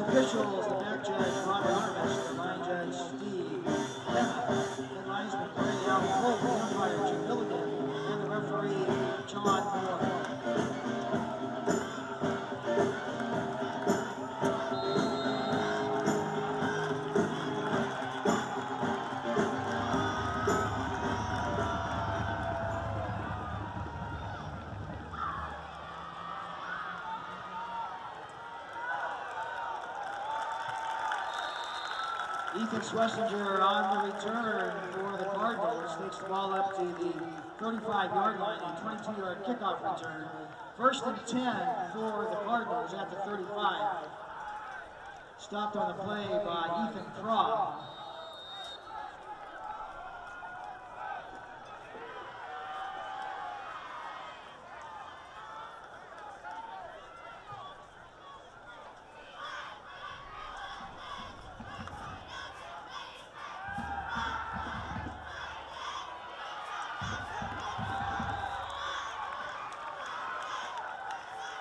officials, the back judge, Robert Armish, the line judge, Steve Penna, the linesman, Gray Al Holt, the umpire, Jim Milligan, and the referee, John Moore. Ethan Schlesinger on the return for the Cardinals takes the ball up to the 35-yard line, a 22-yard kickoff return. 1st and 10 for the Cardinals at the 35. Stopped on the play by Ethan Craw.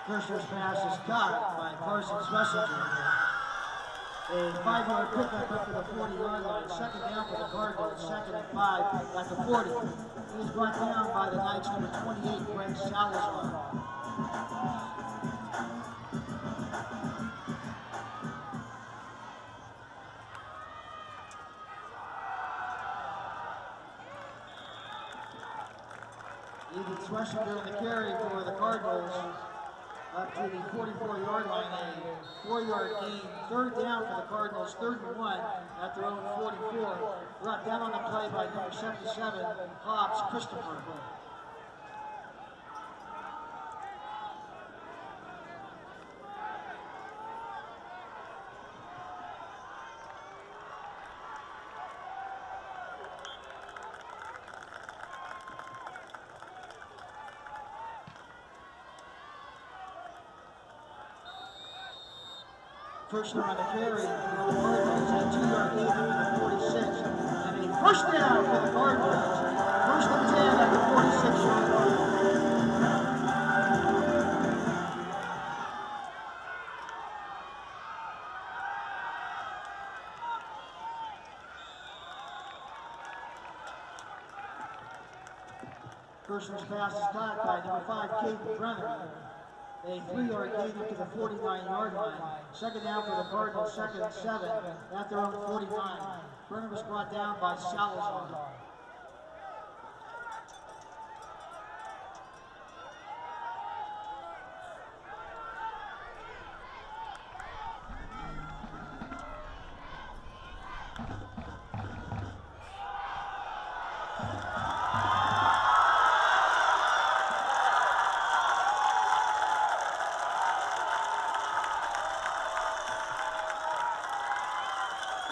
First pass is caught by Carson Schlesinger. A 5-yard pickup up to the 40-yard line. 2nd down for the Cardinals. 2nd and 5 at the 40. He is brought down by the Knights' number 28, Greg Salazar. Ethan Schlesinger in the carry for the Cardinals. Up to the 44-yard line, a 4-yard gain. 3rd down for the Cardinals, 3rd and 1 at their own 44. Brought down on the play by number 77, Hobbs Christopher. First down on the carry for the Cardinals, a 2-yard gain up to the 46, and a first down for the Cardinals. 1st and 10 at the 46-yard line. First pass is caught by number 5, Caden Brenner. A 3-yard gain up to the 49-yard line. 2nd down for the Cardinals, 2nd and 7 at their own 49. Brenner was brought down by Salazar.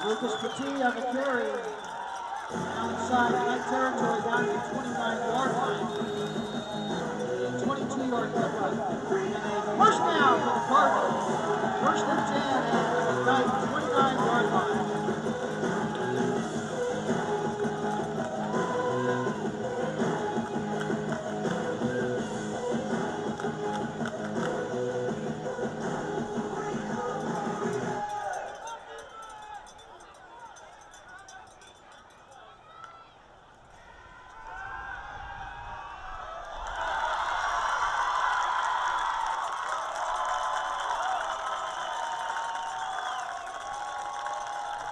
Lucas Petit on the carry, down inside right territory, down to the 29-yard line. A 22-yard pickup, and a first down for the Cardinals. 1st and 10 at the 29-yard line.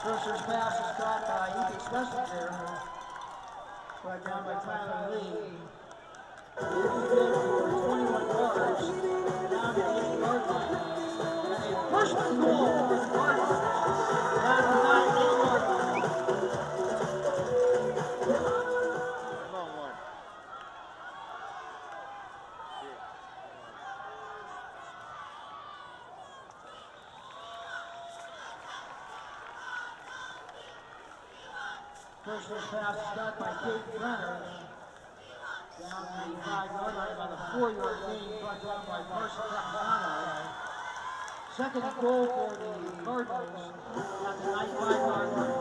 First pass is caught by Ethan Schlesinger. Brought down by Tyler Lee. Ethan did for 21 yards, down to the 8-yard line. And a first and goal for the Cardinals, down to the 9-yard line. Come on, one. First pass is caught by Caden Brenner. Down the 5-yard line by the 4-yard gain, brought down by Carson Capitano. 2nd and goal for the Cardinals at the 95-yard line.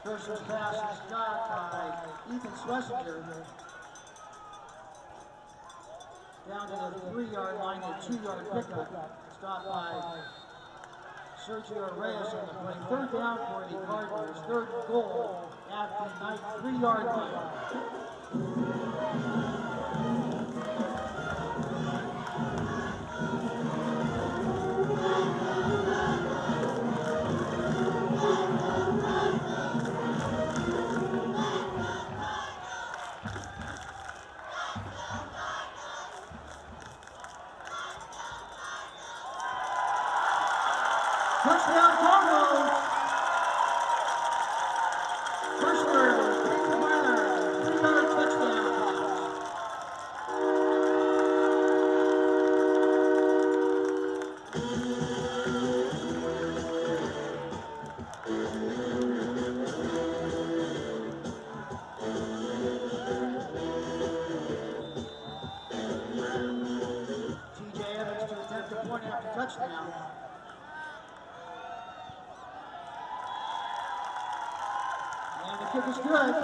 First was pass is got by Ethan Schlesinger. Down to the 3-yard line, a 2-yard pickup. Stopped by Sergio Reyes on the play. Third down for the Cardinals. Third goal at the 3-yard line. Touchdown Cardinals! First word, Casey Weiler, 3-yard touchdown pass. TJ Evans to attempt a point after touchdown. And the kick is good.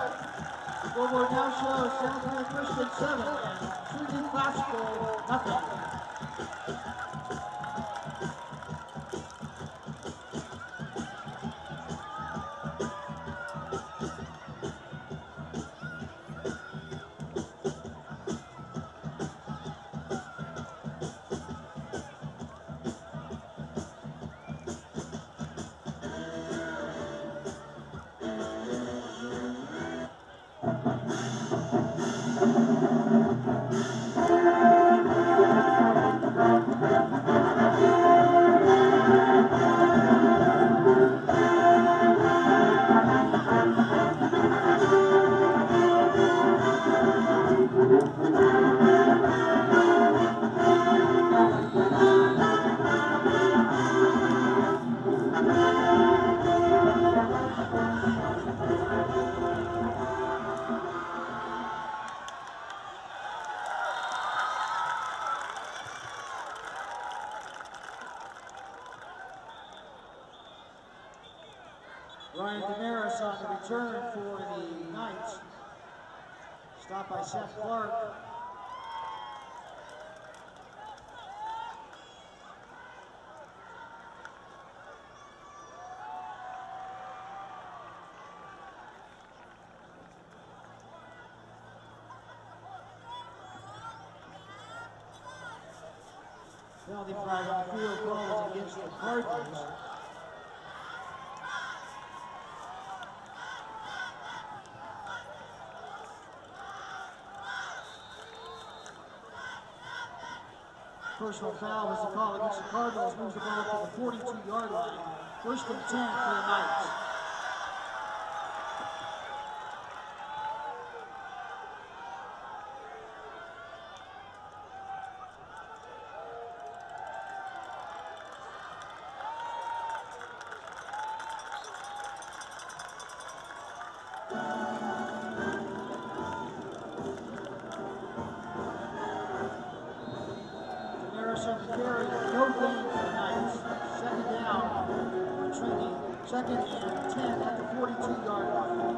Scoreboard now shows Santa Clara Christian 7 and Trinity Classical nothing. Ryan Damaris on the return for the Knights. Stopped by Seth Clark. Penalty flag on the field goal is against the Cardinals. Personal foul was the call against the Cardinals. Moves the ball to the 42-yard line. First and 10 for the Knights. Carry, no gain for the Knights. Second down for Trinity. Second and 10 at the 42-yard line.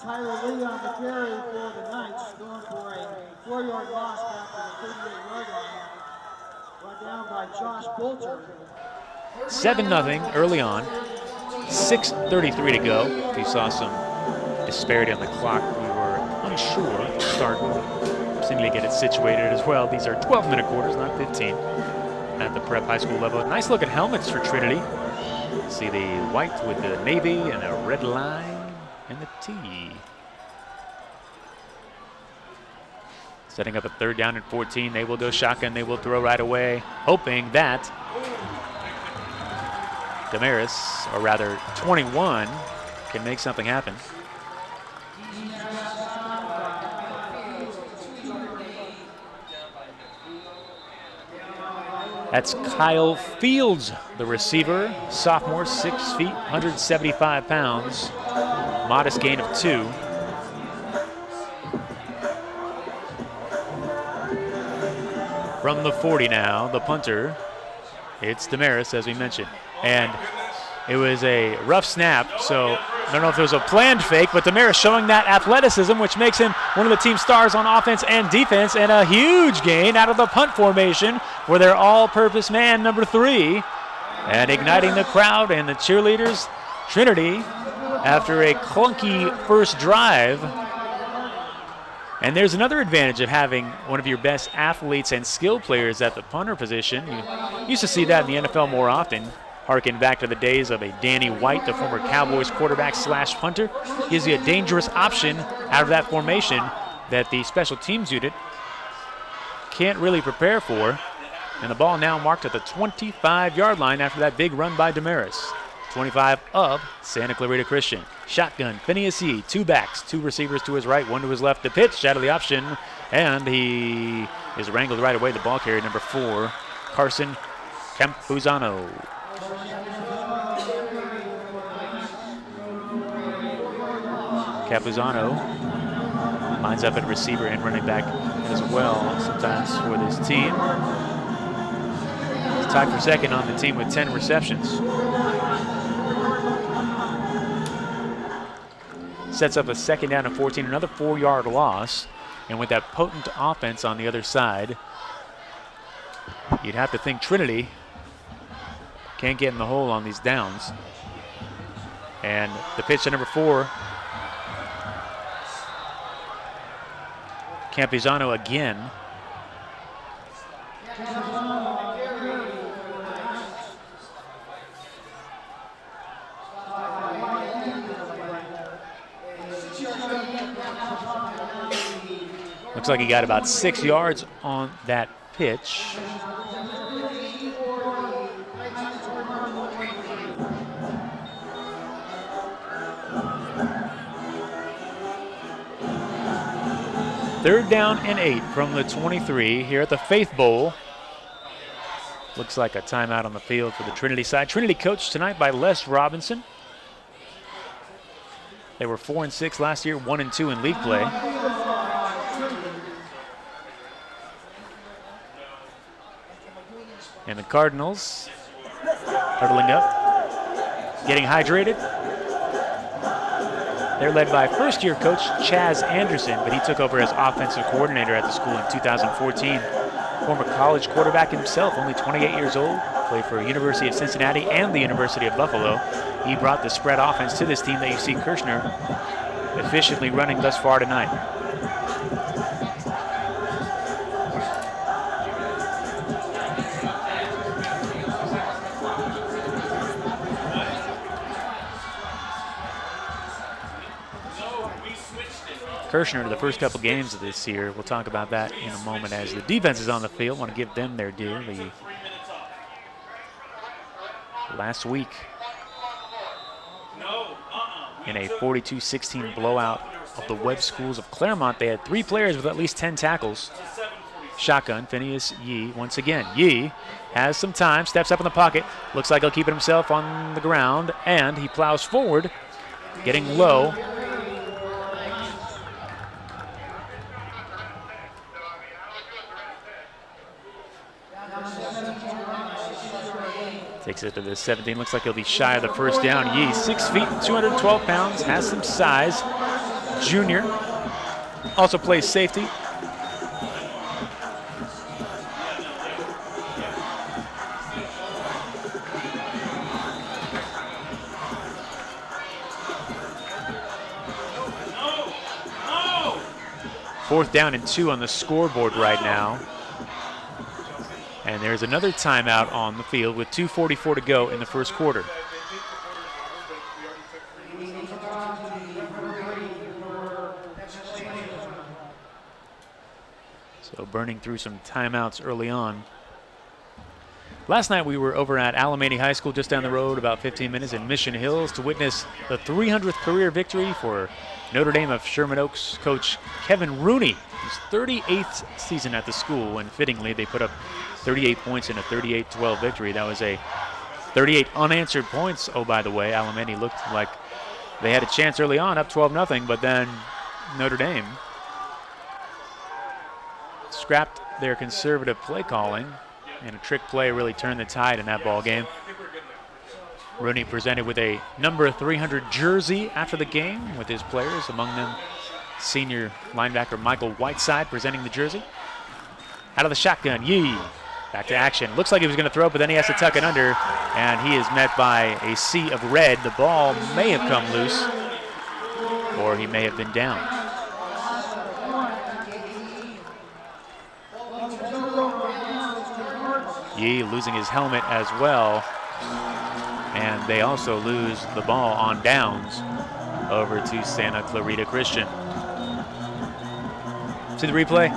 Tyler Lee on the carry for the Knights, going for a 4-yard loss back to the 38-yard line. Brought down by Josh Bolter. 7-0 early on. 6:33 to go. If you saw some disparity on the clock, we were unsure to start. Seeming to get it situated as well. These are 12-minute quarters, not 15, at the prep high school level. Nice looking helmets for Trinity. See the white with the navy and a red line and the T. Setting up a third down and 14. They will go shotgun. They will throw right away, hoping that Damaris, or rather 21, can make something happen. That's Kyle Fields, the receiver, sophomore, 6 feet, 175 pounds, modest gain of 2. From the 40 now, the punter, it's Damaris, as we mentioned. And it was a rough snap, so I don't know if it was a planned fake, but Damaris showing that athleticism, which makes him one of the team's stars on offense and defense, and a huge gain out of the punt formation for their all-purpose man, number 3, and igniting the crowd and the cheerleaders. Trinity, after a clunky first drive. And there's another advantage of having one of your best athletes and skill players at the punter position. You used to see that in the NFL more often. Harken back to the days of a Danny White, the former Cowboys quarterback slash punter. Gives you a dangerous option out of that formation that the special teams unit can't really prepare for. And the ball now marked at the 25-yard line after that big run by Damaris. 25 of Santa Clarita Christian. Shotgun, Phineas Yee, 2 backs, 2 receivers to his right, 1 to his left. The pitch out of the option, and he is wrangled right away. The ball carrier, number 4, Carson Campuzano. Campuzano lines up at receiver and running back as well sometimes for this team. He's tied for second on the team with 10 receptions. Sets up a second down and 14, another 4-yard loss. And with that potent offense on the other side, you'd have to think Trinity can't get in the hole on these downs. And the pitch to number 4, Campuzano again. Looks like he got about 6 yards on that pitch. Third down and 8 from the 23 here at the Faith Bowl. Looks like a timeout on the field for the Trinity side. Trinity coached tonight by Les Robinson. They were 4-6 last year, 1-2 in league play. And the Cardinals huddling up, getting hydrated. They're led by first-year coach Chaz Anderson, but he took over as offensive coordinator at the school in 2014. Former college quarterback himself, only 28 years old, played for University of Cincinnati and the University of Buffalo. He brought the spread offense to this team that you see Kirshner efficiently running thus far tonight. Kirshner, the first couple games of this year, we'll talk about that in a moment as the defense is on the field. Want to give them their due. Last week, in a 42-16 blowout of the Webb Schools of Claremont, they had 3 players with at least 10 tackles. Shotgun, Phineas Yee once again. Yee has some time, steps up in the pocket, looks like he'll keep it himself on the ground, and he plows forward, getting low. Takes it to the 17. Looks like he'll be shy of the first down. Yee, 6 feet, 212 pounds, has some size. Junior. Also plays safety. Fourth down and 2 on the scoreboard right now. And there's another timeout on the field with 2:44 to go in the first quarter. So burning through some timeouts early on Last night we were over at Alamany High School just down the road, about 15 minutes in Mission Hills, to witness the 300th career victory for Notre Dame of Sherman Oaks coach Kevin Rooney. His 38th season at the school, and fittingly they put up 38 points in a 38-12 victory. That was a 38 unanswered points. Oh, by the way, Alamany looked like they had a chance early on, up 12-0, but then Notre Dame scrapped their conservative play calling, and a trick play really turned the tide in that ball game. Rooney presented with a number 300 jersey after the game with his players, among them senior linebacker Michael Whiteside presenting the jersey. Out of the shotgun, Yee. Back to action. Looks like he was going to throw, but then he has to tuck it under, and he is met by a sea of red. The ball may have come loose, or he may have been down. Yee losing his helmet as well, and they also lose the ball on downs over to Santa Clarita Christian. See the replay?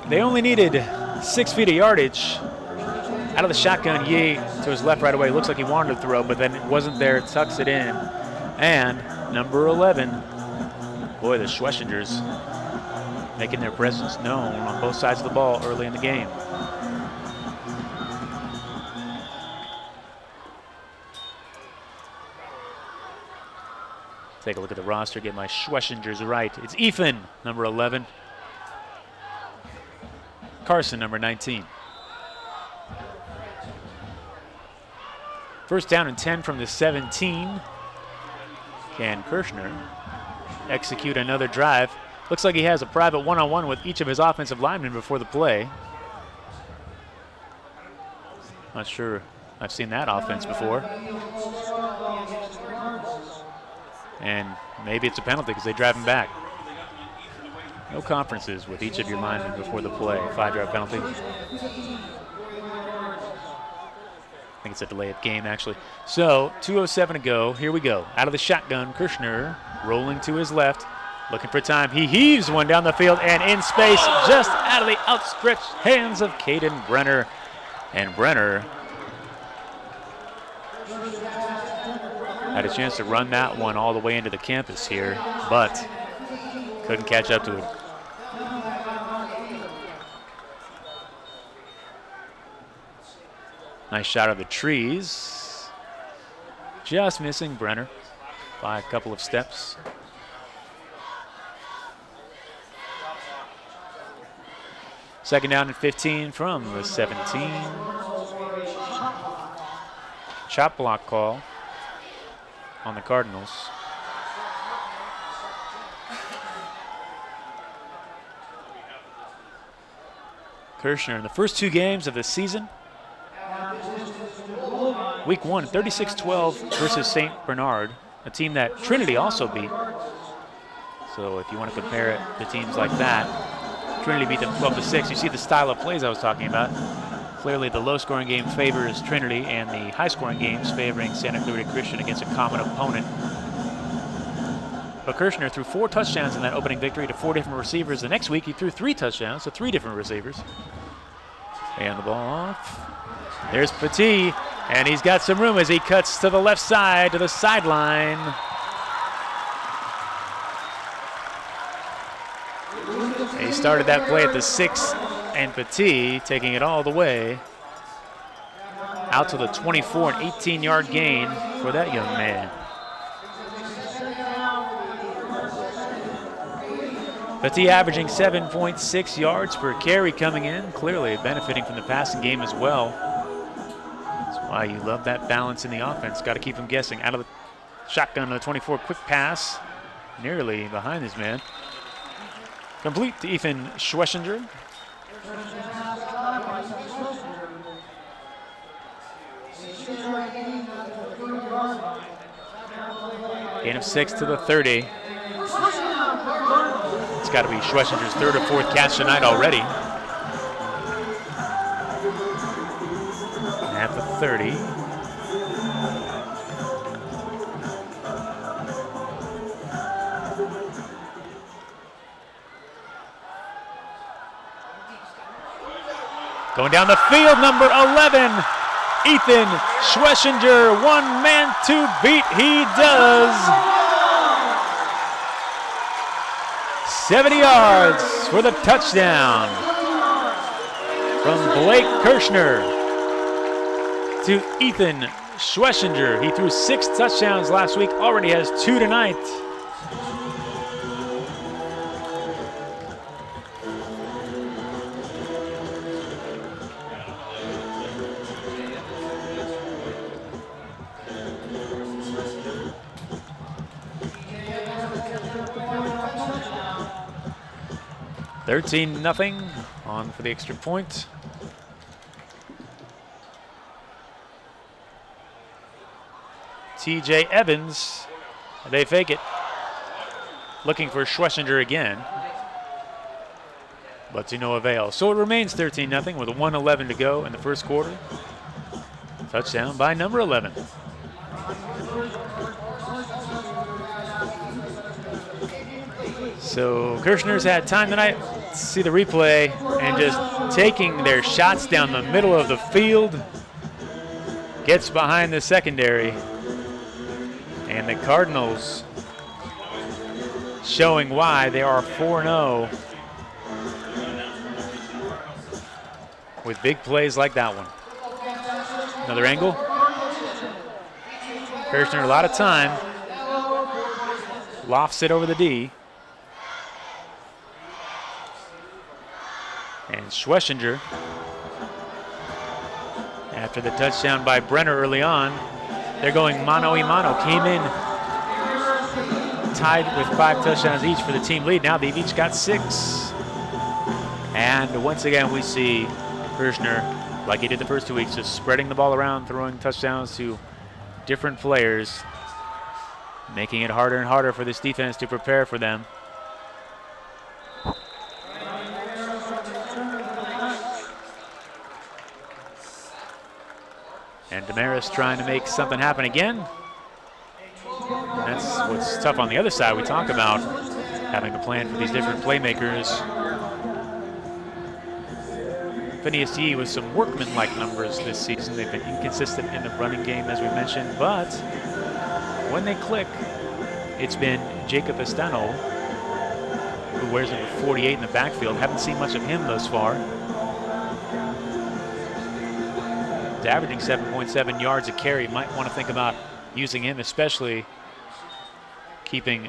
They only needed 6 feet of yardage. Out of the shotgun, Yee to his left right away. Looks like he wanted to throw, but then it wasn't there. Tucks it in. And number 11, boy, the Schwessingers making their presence known on both sides of the ball early in the game. Take a look at the roster, get my Schwessingers right. It's Ethan, number 11. Carson, number 19. First down and 10 from the 17. Can Kirshner execute another drive? Looks like he has a private one-on-one with each of his offensive linemen before the play. Not sure I've seen that offense before. And maybe it's a penalty because they drive him back. No conferences with each of your linemen before the play. 5-yard penalty. I think it's a delay of game, actually. So, 2:07 to go. Here we go. Out of the shotgun, Kirshner rolling to his left, looking for time. He heaves one down the field and in space, just out of the outstretched hands of Caden Brenner. And Brenner had a chance to run that one all the way into the campus here, but couldn't catch up to it. Nice shot of the trees. Just missing Brenner by a couple of steps. Second down and 15 from the 17. Chop block call on the Cardinals. Kirshner in the first 2 games of the season. Week 1, 36-12 versus St. Bernard, a team that Trinity also beat. So if you want to compare it to teams like that, Trinity beat them 12-6. You see the style of plays I was talking about. Clearly the low-scoring game favors Trinity, and the high-scoring games favoring Santa Clarita Christian against a common opponent. But Kirshner threw 4 touchdowns in that opening victory to 4 different receivers. The next week he threw 3 touchdowns to 3 different receivers. And the ball off. There's Petit, and he's got some room as he cuts to the left side, to the sideline. He started that play at the 6, and Petit taking it all the way out to the 24, an 18-yard gain for that young man. Petit averaging 7.6 yards per carry coming in, clearly benefiting from the passing game as well. That's why you love that balance in the offense. Got to keep him guessing. Out of the shotgun to the 24, quick pass, nearly behind his man. Complete to Ethan Schwessinger. Gain of 6 to the 30. It's got to be Schwessinger's 3rd or 4th catch tonight already. At the 30. Going down the field, number 11, Ethan Schwessinger. One man to beat, he does. 70 yards for the touchdown from Blake Kirshner to Ethan Schwessinger. He threw 6 touchdowns last week, already has 2 tonight. $13-0 on for the extra point. TJ Evans, they fake it. Looking for Schwessinger again, but to no avail. So it remains 13-0 with 1:11 to go in the first quarter. Touchdown by number 11. So Kirshner's had time tonight to see the replay and just taking their shots down the middle of the field. Gets behind the secondary. And the Cardinals showing why they are 4-0 with big plays like that one. Another angle. Kirshner a lot of time. Lofts it over the D. And Schwessinger, after the touchdown by Brenner early on, they're going mano-a-mano. Came in tied with 5 touchdowns each for the team lead. Now they've each got 6. And once again, we see Kirshner, like he did the first 2 weeks, just spreading the ball around, throwing touchdowns to different players, making it harder and harder for this defense to prepare for them. And Damaris trying to make something happen again. And that's what's tough on the other side. We talk about having a plan for these different playmakers. Phineas Yee with some workman-like numbers this season. They've been inconsistent in the running game, as we mentioned, but when they click, it's been Jacob Estano, who wears number 48 in the backfield. Haven't seen much of him thus far. He's averaging 7.7 yards a carry. Might want to think about using him, especially keeping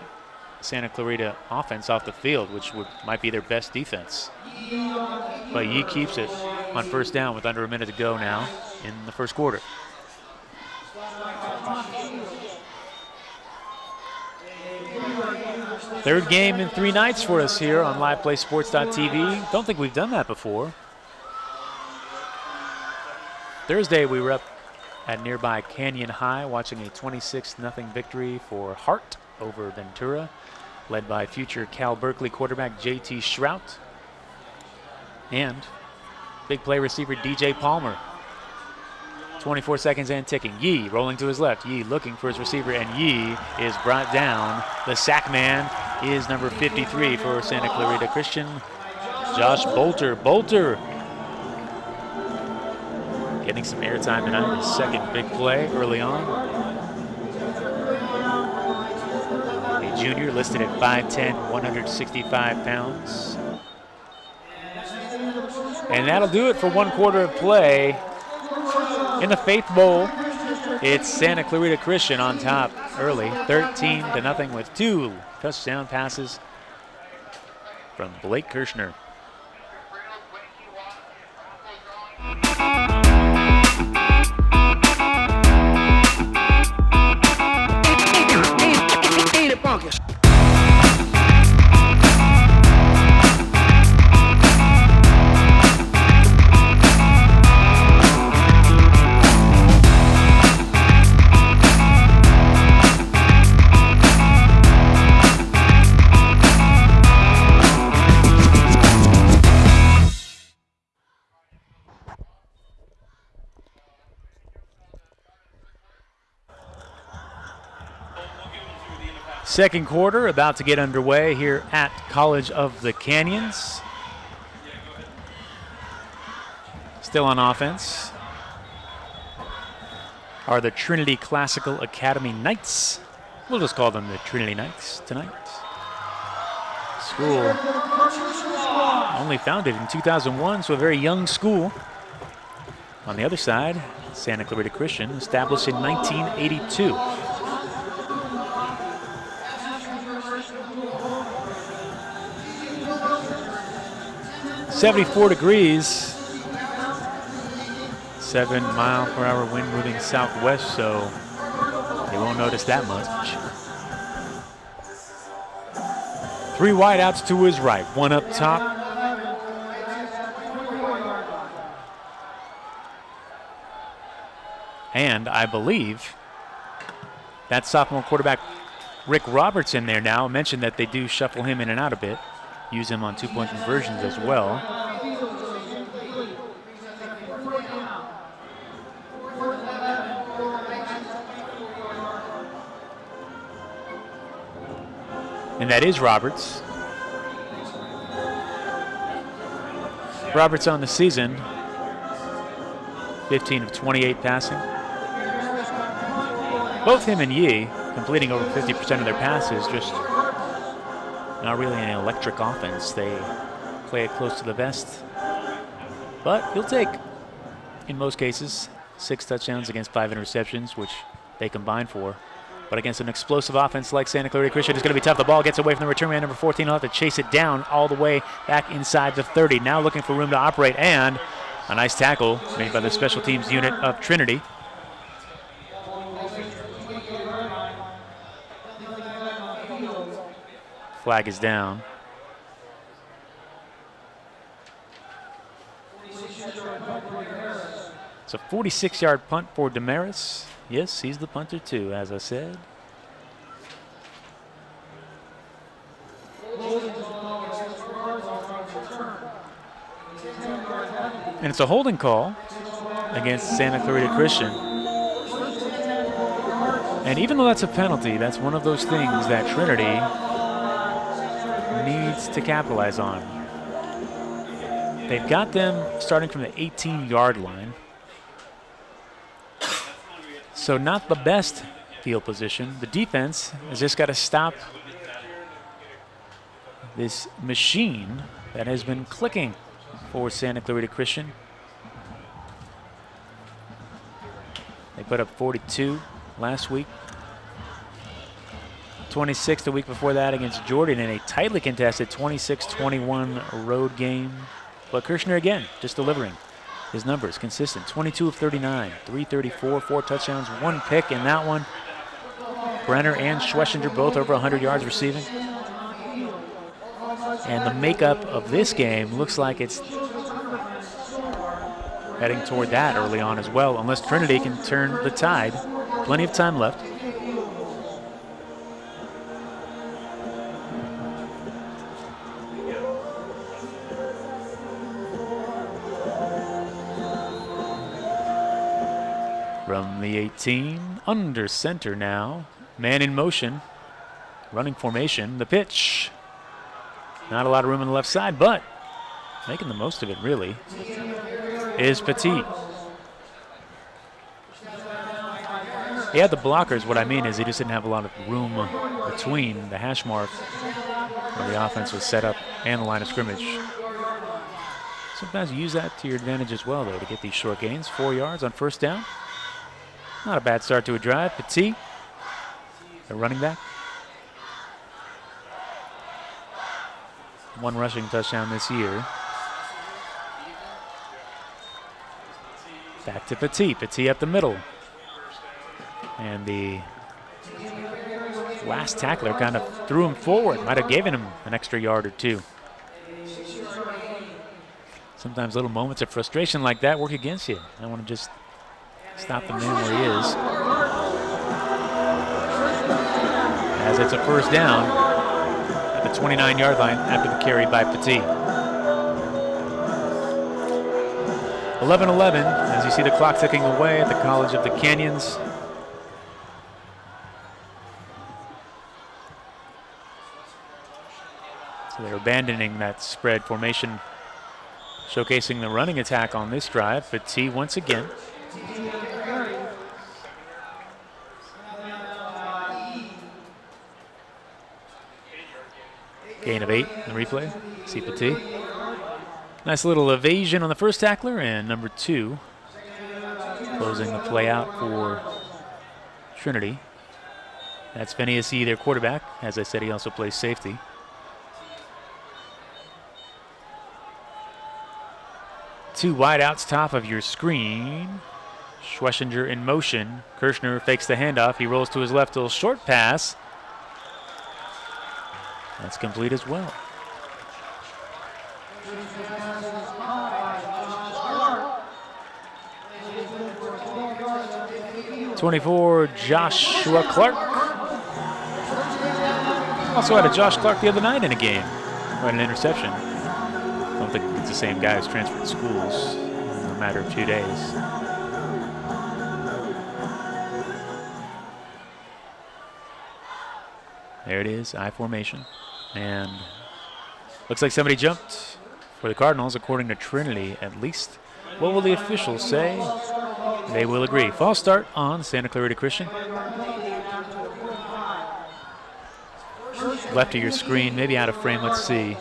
Santa Clarita offense off the field, which might be their best defense. But Yee keeps it on first down with under a minute to go now in the first quarter. Third game in 3 nights for us here on liveplaysports.tv. Don't think we've done that before. Thursday, we were up at nearby Canyon High watching a 26-0 victory for Hart over Ventura, led by future Cal Berkeley quarterback J.T. Shrout and big play receiver DJ Palmer. 24 seconds and ticking. Yee rolling to his left. Yee looking for his receiver, and Yee is brought down. The sack man is number 53 for Santa Clarita Christian, Josh Bolter. Bolter getting some airtime tonight. His second big play early on. A junior listed at 5'10", 165 pounds. And that'll do it for 1 quarter of play. In the Faith Bowl, it's Santa Clarita Christian on top early, 13-0 with 2 touchdown passes from Blake Kirshner. Second quarter about to get underway here at College of the Canyons. Still on offense are the Trinity Classical Academy Knights. We'll just call them the Trinity Knights tonight. School only founded in 2001, so a very young school. On the other side, Santa Clarita Christian, established in 1982. "74 degrees, 7-mile-per-hour wind moving southwest, so you won't notice that much." 3 wideouts to his right, 1 up top. And I believe that sophomore quarterback Rick Roberts in there now. I mentioned that they do shuffle him in and out a bit, use him on 2-point conversions as well. And that is Roberts. Roberts on the season, 15 of 28 passing. Both him and Yee completing over 50% of their passes, just not really an electric offense. They play it close to the vest. But you'll take, in most cases, 6 touchdowns against 5 interceptions, which they combine for. But against an explosive offense like Santa Clarita Christian, it's going to be tough. The ball gets away from the return man, number 14. He'll have to chase it down all the way back inside the 30. Now looking for room to operate, and a nice tackle made by the special teams unit of Trinity. Flag is down. It's a 46-yard punt for Damaris. Yes, he's the punter too, as I said. And it's a holding call against Santa Clarita Christian. And even though that's a penalty, that's one of those things that Trinity needs to capitalize on. They've got them starting from the 18-yard line. So not the best field position. The defense has just got to stop this machine that has been clicking for Santa Clarita Christian. They put up 42 last week. 26 the week before that against Jordan in a tightly contested 26-21 road game. But Kirshner again, just delivering. His numbers consistent, 22 of 39, 334, 4 touchdowns, 1 pick in that one. Brenner and Schwessinger both over 100 yards receiving. And the makeup of this game looks like it's heading toward that early on as well, unless Trinity can turn the tide. Plenty of time left. From the 18, under center now. Man in motion, running formation. The pitch. Not a lot of room on the left side, but making the most of it, really, is Petit. He had the blockers. What I mean is he just didn't have a lot of room between the hash mark where the offense was set up and the line of scrimmage. Sometimes you use that to your advantage as well, though, to get these short gains. 4 yards on first down. Not a bad start to a drive. Petit, the running back. 1 rushing touchdown this year. Back to Petit. Petit up the middle. And the last tackler kind of threw him forward. Might have given him an extra yard or 2. Sometimes little moments of frustration like that work against you. I want to just stop the man where he is. As it's a first down at the 29-yard line after the carry by Petit. 11-11 as you see the clock ticking away at the College of the Canyons. So they're abandoning that spread formation showcasing the running attack on this drive. Petit once again. Gain of 8 in the replay. See Petit. Nice little evasion on the first tackler, and number 2 closing the play out for Trinity. That's Phineas E., their quarterback. As I said, he also plays safety. Two wideouts top of your screen. Schlesinger in motion. Kirshner fakes the handoff. He rolls to his left, little short pass. That's complete as well. 24, Joshua Clark. Also had a Josh Clark the other night in a game. Had an interception. I don't think it's the same guy who's transferred schools in a matter of 2 days. There it is, I formation. And looks like somebody jumped for the Cardinals, according to Trinity at least. What will the officials say? They will agree. False start on Santa Clarita Christian. Left of your screen, maybe out of frame, let's see.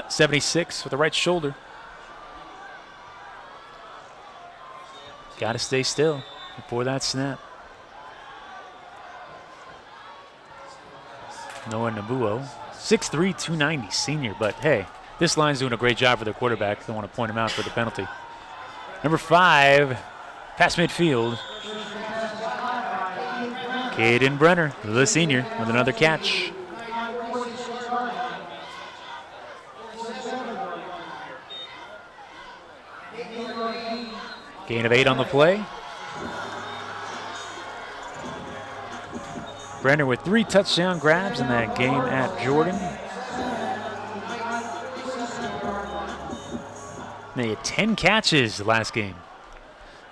76 with the right shoulder. Got to stay still before that snap. Noah Nabuo, 6'3", 290, senior, but hey, this line's doing a great job for their quarterback. They want to point him out for the penalty. Number 5, pass midfield. Caden Brenner, the senior, with another catch. Gain of 8 on the play. Brenner with 3 touchdown grabs in that game at Jordan. They had 10 catches last game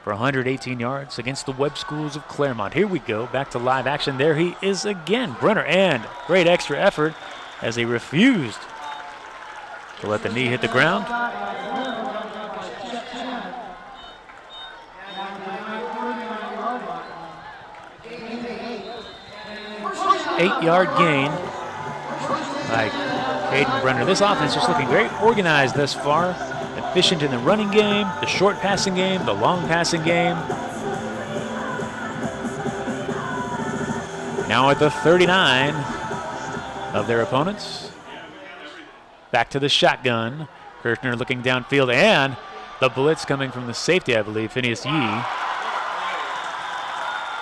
for 118 yards against the Webb Schools of Claremont. Here we go, back to live action. There he is again, Brenner, and great extra effort as he refused to let the knee hit the ground. 8-yard gain by Caden Brenner. This offense is looking very organized thus far. Efficient in the running game, the short passing game, the long passing game. Now at the 39 of their opponents. Back to the shotgun. Kirshner looking downfield, and the blitz coming from the safety, I believe, Phineas Yee.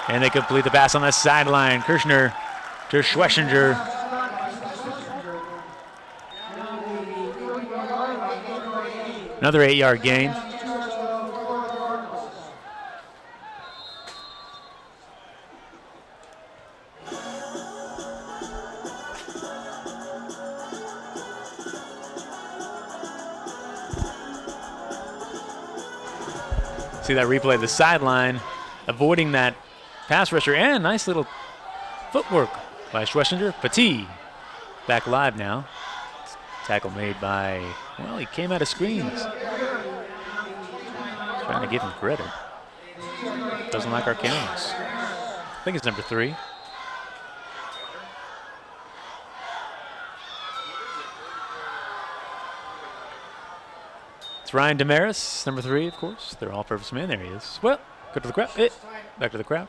And they complete the pass on the sideline. Kirshner to Schlesinger. Another 8-yard gain. See that replay of the sideline, avoiding that pass rusher, and nice little footwork by Schlesinger. Petit back live now. Tackle made by, well, he came out of screens. Trying to give him credit. Doesn't like our cameras. I think it's number 3. It's Ryan Damaris, number 3, of course. Their all-purpose man. There he is. Well, go to the crowd. Back to the crowd.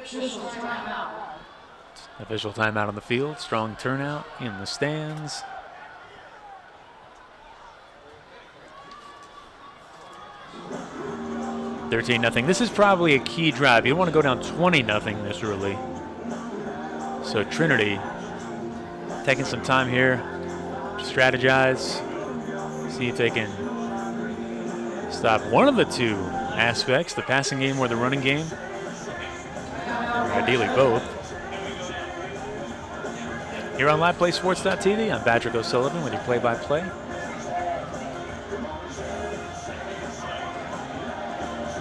Official timeout on the field. Strong turnout in the stands. $13-0. This is probably a key drive. You don't want to go down 20-0 this early. So Trinity taking some time here to strategize, see if they can stop one of the 2 aspects, the passing game or the running game, or ideally both. Here on LivePlaySports.tv, I'm Patrick O'Sullivan with your play-by-play.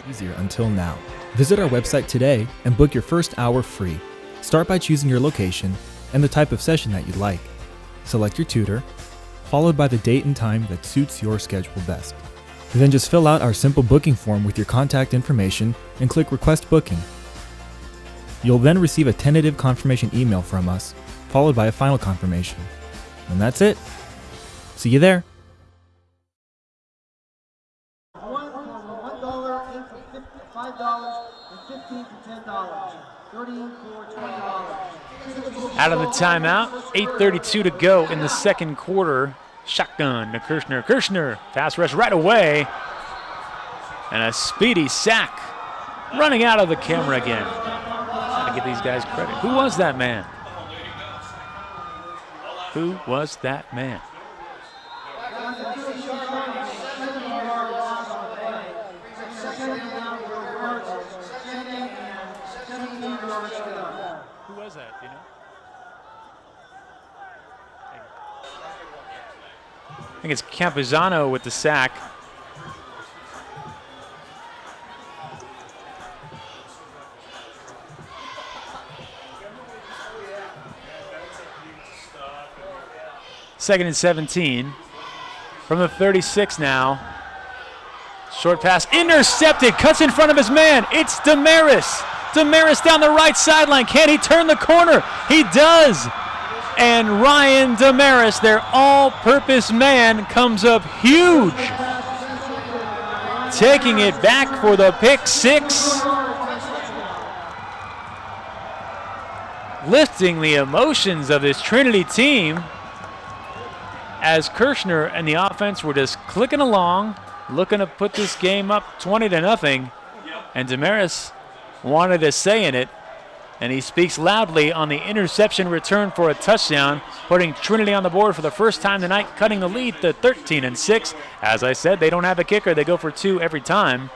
Easier until now. Visit our website today and book your first hour free. Start by choosing your location and the type of session that you'd like. Select your tutor, followed by the date and time that suits your schedule best. Then just fill out our simple booking form with your contact information and click Request Booking. You'll then receive a tentative confirmation email from us, followed by a final confirmation. And that's it. See you there. $1 for $5 and 15 for $10. 30 for $20. Out of the timeout, 8:32 to go in the second quarter. Shotgun to Kirshner. Kirshner, pass rush right away. And a speedy sack. Running out of the camera again. Gotta give these guys credit. Who was that man? Who was that man? Who was that, do you know? I think it's Campuzano with the sack. Second and 17 from the 36 now. Short pass intercepted, cuts in front of his man. It's Damaris. Damaris down the right sideline. Can he turn the corner? He does. And Ryan Damaris, their all-purpose man, comes up huge. Taking it back for the pick six. Lifting the emotions of this Trinity team as Kirshner and the offense were just clicking along, looking to put this game up 20-0. And Damaris wanted a say in it, and he speaks loudly on the interception return for a touchdown, putting Trinity on the board for the first time tonight, cutting the lead to 13-6. As I said, they don't have a kicker. They go for two every time.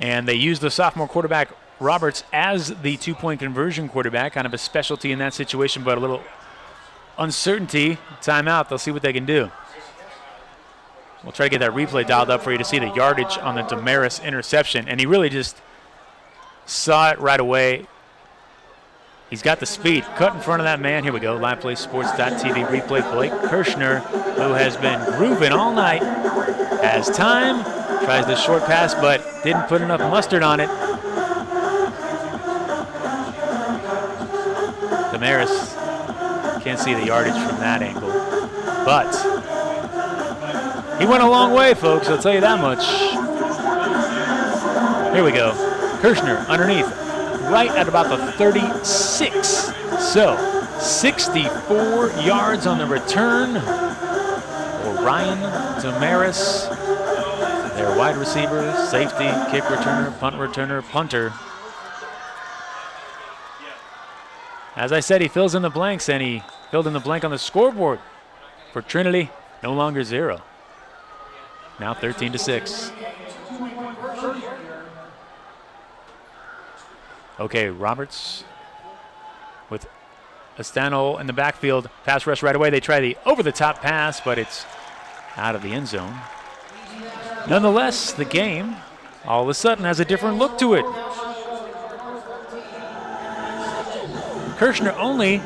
And they use the sophomore quarterback, Roberts, as the two-point conversion quarterback, kind of a specialty in that situation, but a little uncertainty. Timeout. They'll see what they can do. We'll try to get that replay dialed up for you to see the yardage on the Damaris interception. And he really just saw it right away. He's got the speed. Cut in front of that man. Here we go. LivePlaySports.tv replay. Blake Kirshner, who has been grooving all night, has time. Tries the short pass, but didn't put enough mustard on it. Damaris can't see the yardage from that angle, but he went a long way, folks, I'll tell you that much. Here we go. Kirshner underneath, right at about the 36. So, 64 yards on the return for Ryan Damaris. Their wide receiver, safety, kick returner, punt returner, punter. As I said, he fills in the blanks, and he filled in the blank on the scoreboard for Trinity. No longer 0. Now 13-6. Okay, Roberts with Estano in the backfield. Pass rush right away. They try the over-the-top pass, but it's out of the end zone. Nonetheless, the game all of a sudden has a different look to it. Kirshner only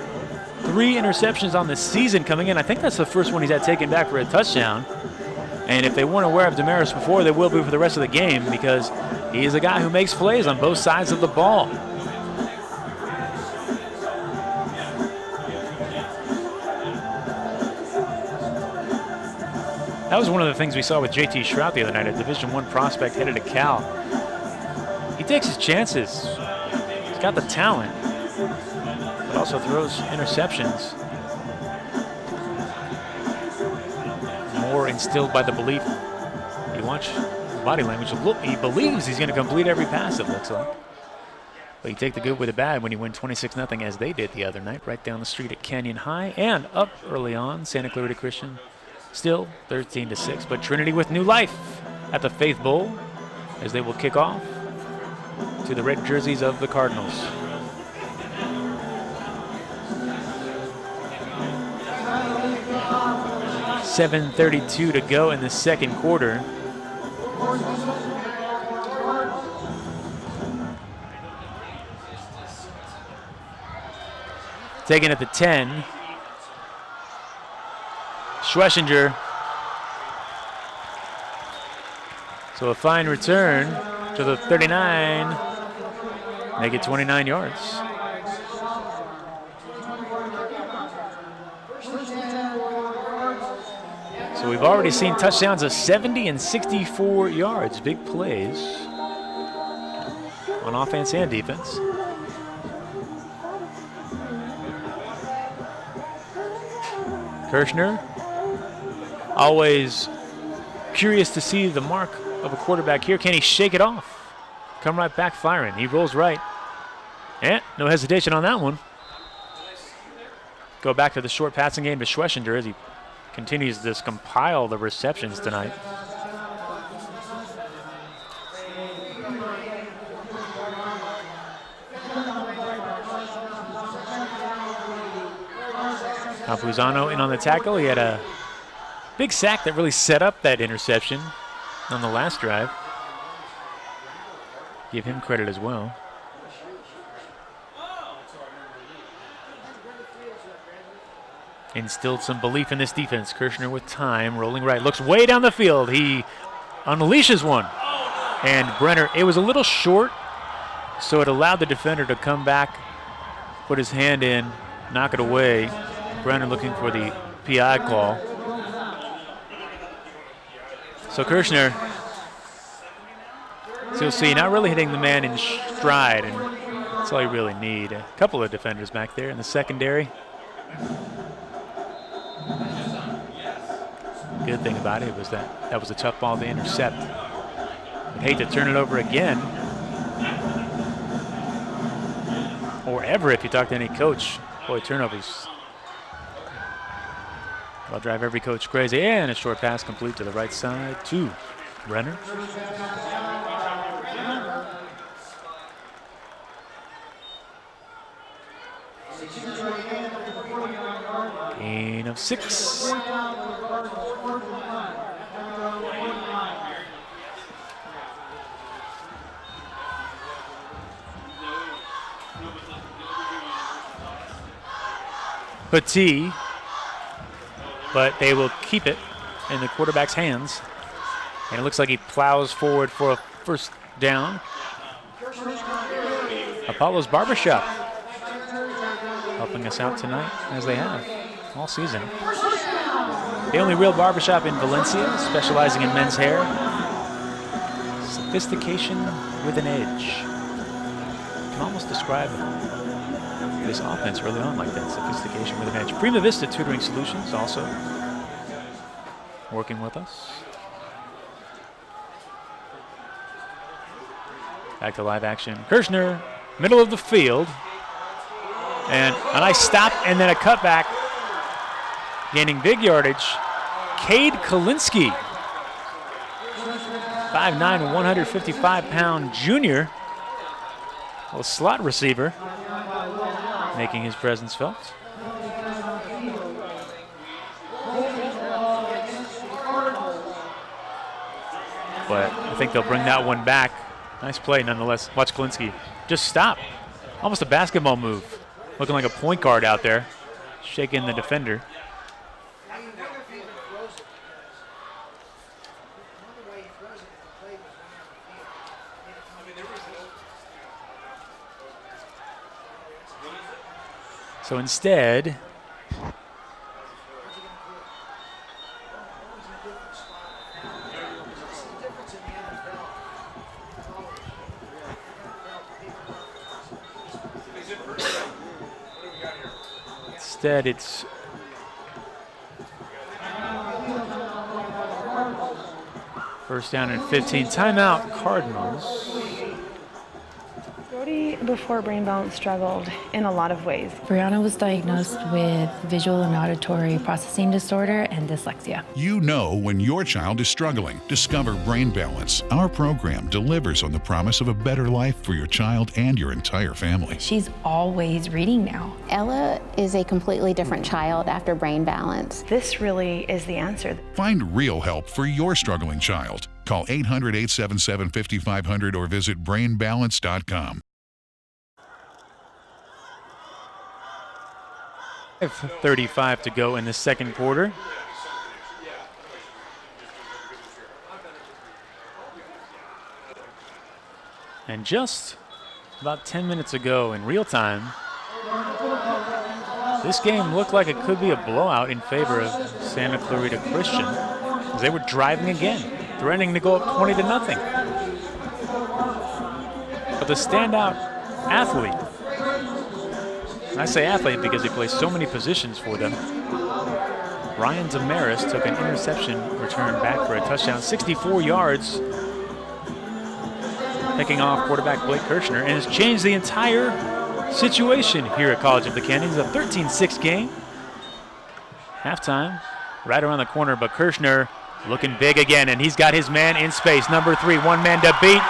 3 interceptions on the season coming in. I think that's the first one he's had taken back for a touchdown. And if they weren't aware of Damaris before, they will be for the rest of the game, because he is a guy who makes plays on both sides of the ball. That was one of the things we saw with JT Shrout the other night, a Division I prospect headed to Cal. He takes his chances. He's got the talent, but also throws interceptions. More instilled by the belief. You watch his body language, he believes he's going to complete every pass, it looks like. But you take the good with the bad when you win 26-0, as they did the other night, right down the street at Canyon High, and up early on, Santa Clarita Christian. Still 13-6, but Trinity with new life at the Faith Bowl, as they will kick off to the red jerseys of the Cardinals. .732 to go in the second quarter. Taken at the 10. Schlesinger. So a fine return to the 39. Make it 29 yards. So we've already seen touchdowns of 70 and 64 yards. Big plays on offense and defense. Kirshner, always curious to see the mark of a quarterback here. Can he shake it off? Come right back firing. He rolls right. And no hesitation on that one. Go back to the short passing game to Schlesinger as he continues to compile the receptions tonight. Campuzano in on the tackle. He had a big sack that really set up that interception on the last drive. Give him credit as well. Instilled some belief in this defense. Kirshner with time, rolling right, looks way down the field. He unleashes one. And Brenner, it was a little short, so it allowed the defender to come back, put his hand in, knock it away. Brenner looking for the PI call. So Kirshner, so you'll see, not really hitting the man in stride, and that's all you really need. A couple of defenders back there in the secondary. Good thing about it was that was a tough ball to intercept. I'd hate to turn it over again, or ever if you talk to any coach. Boy, turnovers. I'll drive every coach crazy. And a short pass complete to the right side to Brenner. Gain of 6. Petit, but they will keep it in the quarterback's hands. And it looks like he plows forward for a first down. Apollo's Barbershop helping us out tonight, as they have all season. The only real barbershop in Valencia, specializing in men's hair. Sophistication with an edge. You can almost describe this offense early on like that, sophistication with an edge. Prima Vista Tutoring Solutions also working with us. Back to live action. Kirshner, middle of the field. And a nice stop and then a cutback. Gaining big yardage. Cade Kalinsky. 5'9", 155-pound junior. A slot receiver. Making his presence felt. But I think they'll bring that one back. Nice play nonetheless. Watch Kalinsky just stop. Almost a basketball move. Looking like a point guard out there. Shaking the defender. So instead, it's first down and 15. Timeout, Cardinals. Before brain balance struggled in a lot of ways. Brianna was diagnosed with visual and auditory processing disorder and dyslexia. You know when your child is struggling. Discover Brain Balance. Our program delivers on the promise of a better life for your child and your entire family. She's always reading now. Ella is a completely different child after Brain Balance. This really is the answer. Find real help for your struggling child. Call 800-877-5500 or visit brainbalance.com. 5:35 to go in the second quarter. And just about 10 minutes ago in real time, this game looked like it could be a blowout in favor of Santa Clarita Christian, as they were driving again, threatening to go up 20-0. But the standout athlete, and I say athlete because he plays so many positions for them, Ryan Damaris took an interception return back for a touchdown, 64 yards, picking off quarterback Blake Kirshner, and has changed the entire situation here at College of the Canyons. A 13-6 game. Halftime right around the corner, but Kirshner looking big again, and he's got his man in space. Number 3, one man to beat,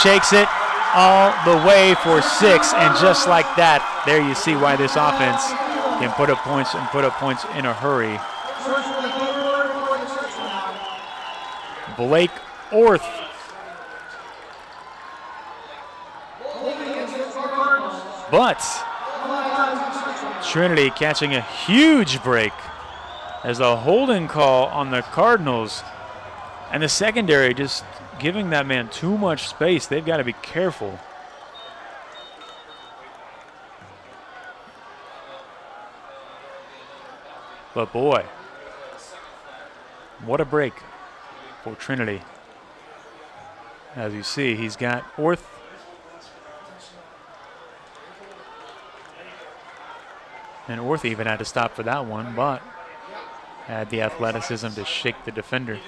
shakes it all the way for 6, and just like that, there you see why this offense can put up points and put up points in a hurry. Blake Orth but Trinity catching a huge break as a holding call on the Cardinals, and the secondary just giving that man too much space. They've got to be careful. But boy, what a break for Trinity. As you see, he's got Orth and Orth even had to stop for that one, but had the athleticism to shake the defender.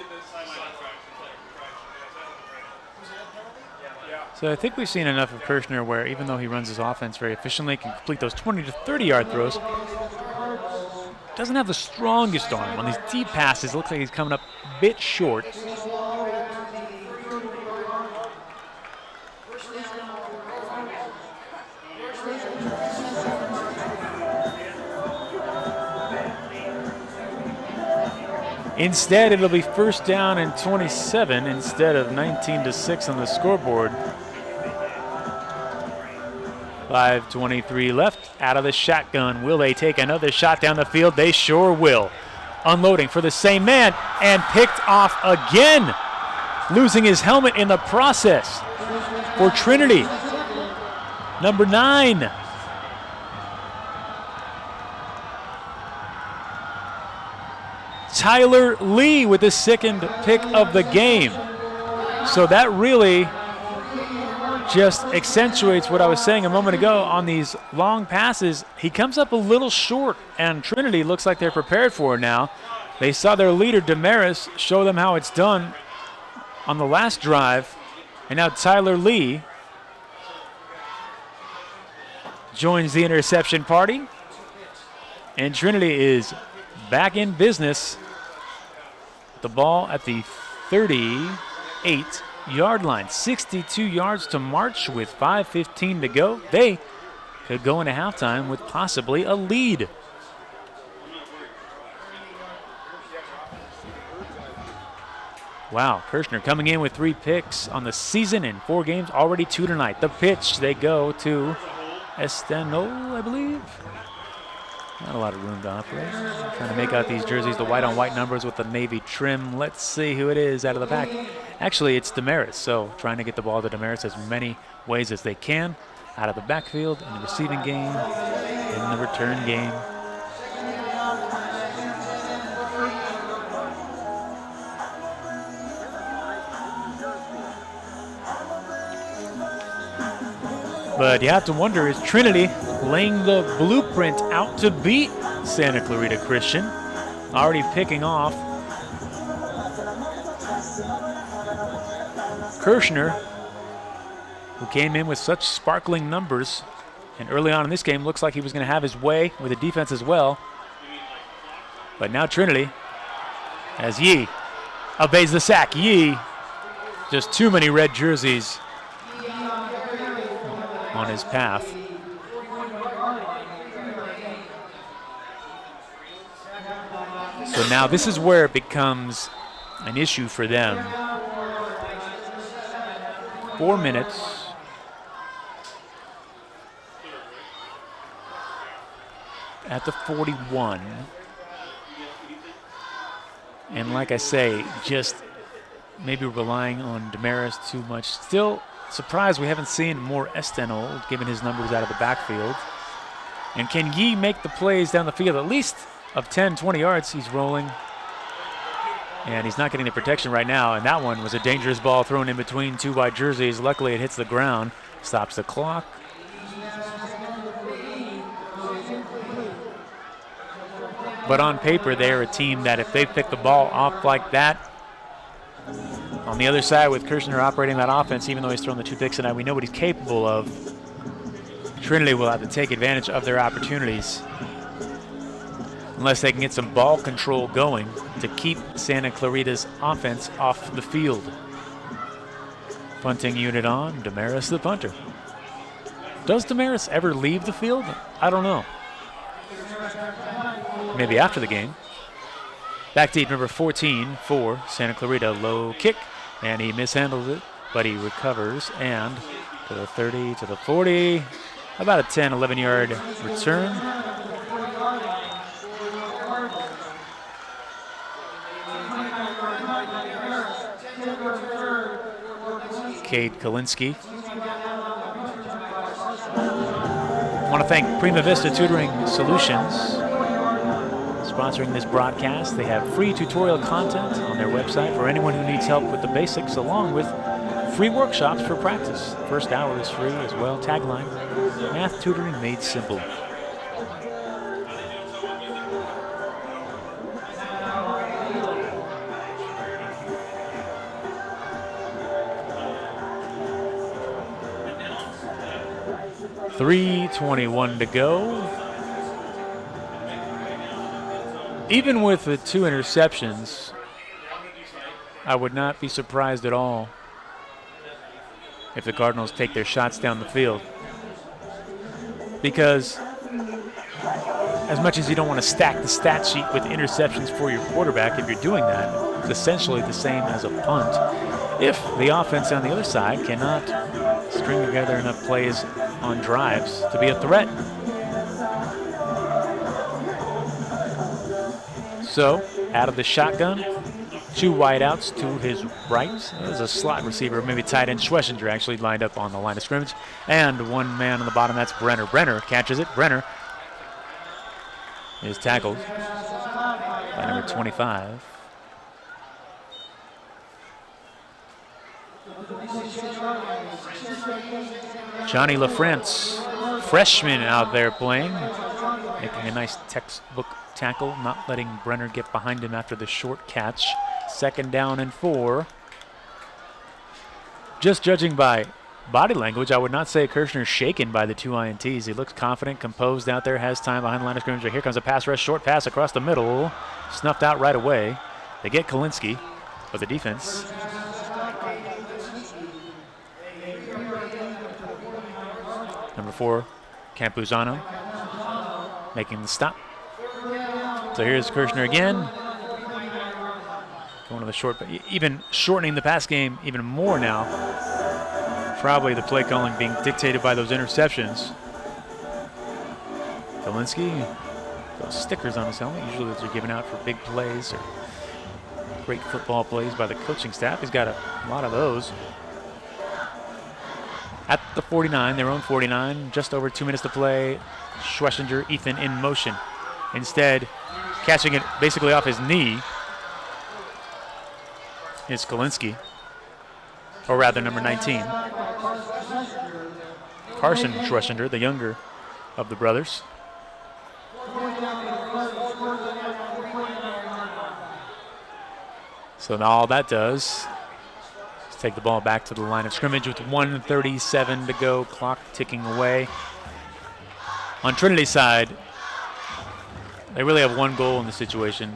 So I think we've seen enough of Kirshner where even though he runs his offense very efficiently, can complete those 20 to 30 yard throws, doesn't have the strongest arm. On these deep passes, it looks like he's coming up a bit short. Instead, it'll be first down and 27 instead of 19-6 on the scoreboard. 5:23 left out of the shotgun. Will they take another shot down the field? They sure will. Unloading for the same man and picked off again, losing his helmet in the process for Trinity. Number 9. Tyler Lee with the second pick of the game. So that really just accentuates what I was saying a moment ago on these long passes. He comes up a little short, and Trinity looks like they're prepared for it now. They saw their leader, Damaris, show them how it's done on the last drive, and now Tyler Lee joins the interception party, and Trinity is back in business. The ball at the 38-yard line. 62 yards to march with 5:15 to go. They could go into halftime with possibly a lead. Wow, Kirshner coming in with 3 picks on the season in 4 games, already 2 tonight. The pitch, they go to Esteno, I believe. Not a lot of room to operate. Trying to make out these jerseys, the white-on-white numbers with the navy trim. Let's see who it is out of the pack. Actually, it's Damaris, so trying to get the ball to Damaris as many ways as they can. Out of the backfield, in the receiving game, in the return game. But you have to wonder, is Trinity laying the blueprint out to beat Santa Clarita Christian? Already picking off Kirshner, who came in with such sparkling numbers, and early on in this game looks like he was going to have his way with the defense as well. But now Trinity, as Yee obeys the sack. Yee, just too many red jerseys on his path. So now this is where it becomes an issue for them. 4 minutes. at the 41. And like I say, just maybe relying on Damaris too much. Still surprised we haven't seen more Esteno, given his numbers out of the backfield. And can Yi make the plays down the field at least of 10, 20 yards? He's rolling. And he's not getting the protection right now. And that one was a dangerous ball thrown in between two white jerseys. Luckily, it hits the ground, stops the clock. But on paper, they're a team that if they pick the ball off like that, on the other side with Kirshner operating that offense, even though he's thrown the 2 picks tonight, we know what he's capable of. Trinity will have to take advantage of their opportunities unless they can get some ball control going to keep Santa Clarita's offense off the field. Punting unit on, Damaris the punter. Does Damaris ever leave the field? I don't know. Maybe after the game. Back deep, number 14 for Santa Clarita. Low kick, and he mishandles it, but he recovers, and to the 30, to the 40. About a 10, 11-yard return. Cade Kalinske. I want to thank Prima Vista Tutoring Solutions sponsoring this broadcast. They have free tutorial content on their website for anyone who needs help with the basics, along with free workshops for practice. First hour is free as well. Tagline, math tutoring made simple. .321 to go. Even with the 2 interceptions, I would not be surprised at all if the Cardinals take their shots down the field. Because as much as you don't want to stack the stat sheet with interceptions for your quarterback, if you're doing that, it's essentially the same as a punt. If the offense on the other side cannot string together enough plays on drives to be a threat. So, out of the shotgun, 2 wideouts to his right. There's a slot receiver, maybe tight end. Schlesinger actually lined up on the line of scrimmage. And 1 man on the bottom, that's Brenner. Brenner catches it. Brenner is tackled by number 25. Johnny LaFrance, freshman out there playing, making a nice textbook tackle, not letting Brenner get behind him after the short catch. 2nd down and 4. Just judging by body language, I would not say Kirshner's shaken by the 2 INTs. He looks confident, composed out there, has time behind the line of scrimmage. Here comes a pass rush, short pass across the middle, snuffed out right away. They get Kalinske, but the defense number 4, Campuzano, making the stop. So here's Kirshner again. Going to the short, but even shortening the pass game even more now. Probably the play calling being dictated by those interceptions. Kalinske, those stickers on his helmet. Usually those are given out for big plays or great football plays by the coaching staff. He's got a lot of those. At the 49, their own 49, just over 2 minutes to play. Schlesinger, Ethan in motion. Instead, catching it basically off his knee is Kalinske, or rather number 19. Carson Schlesinger, the younger of the brothers. So now all that does is take the ball back to the line of scrimmage with 1:37 to go, clock ticking away. On Trinity's side, they really have one goal in the situation.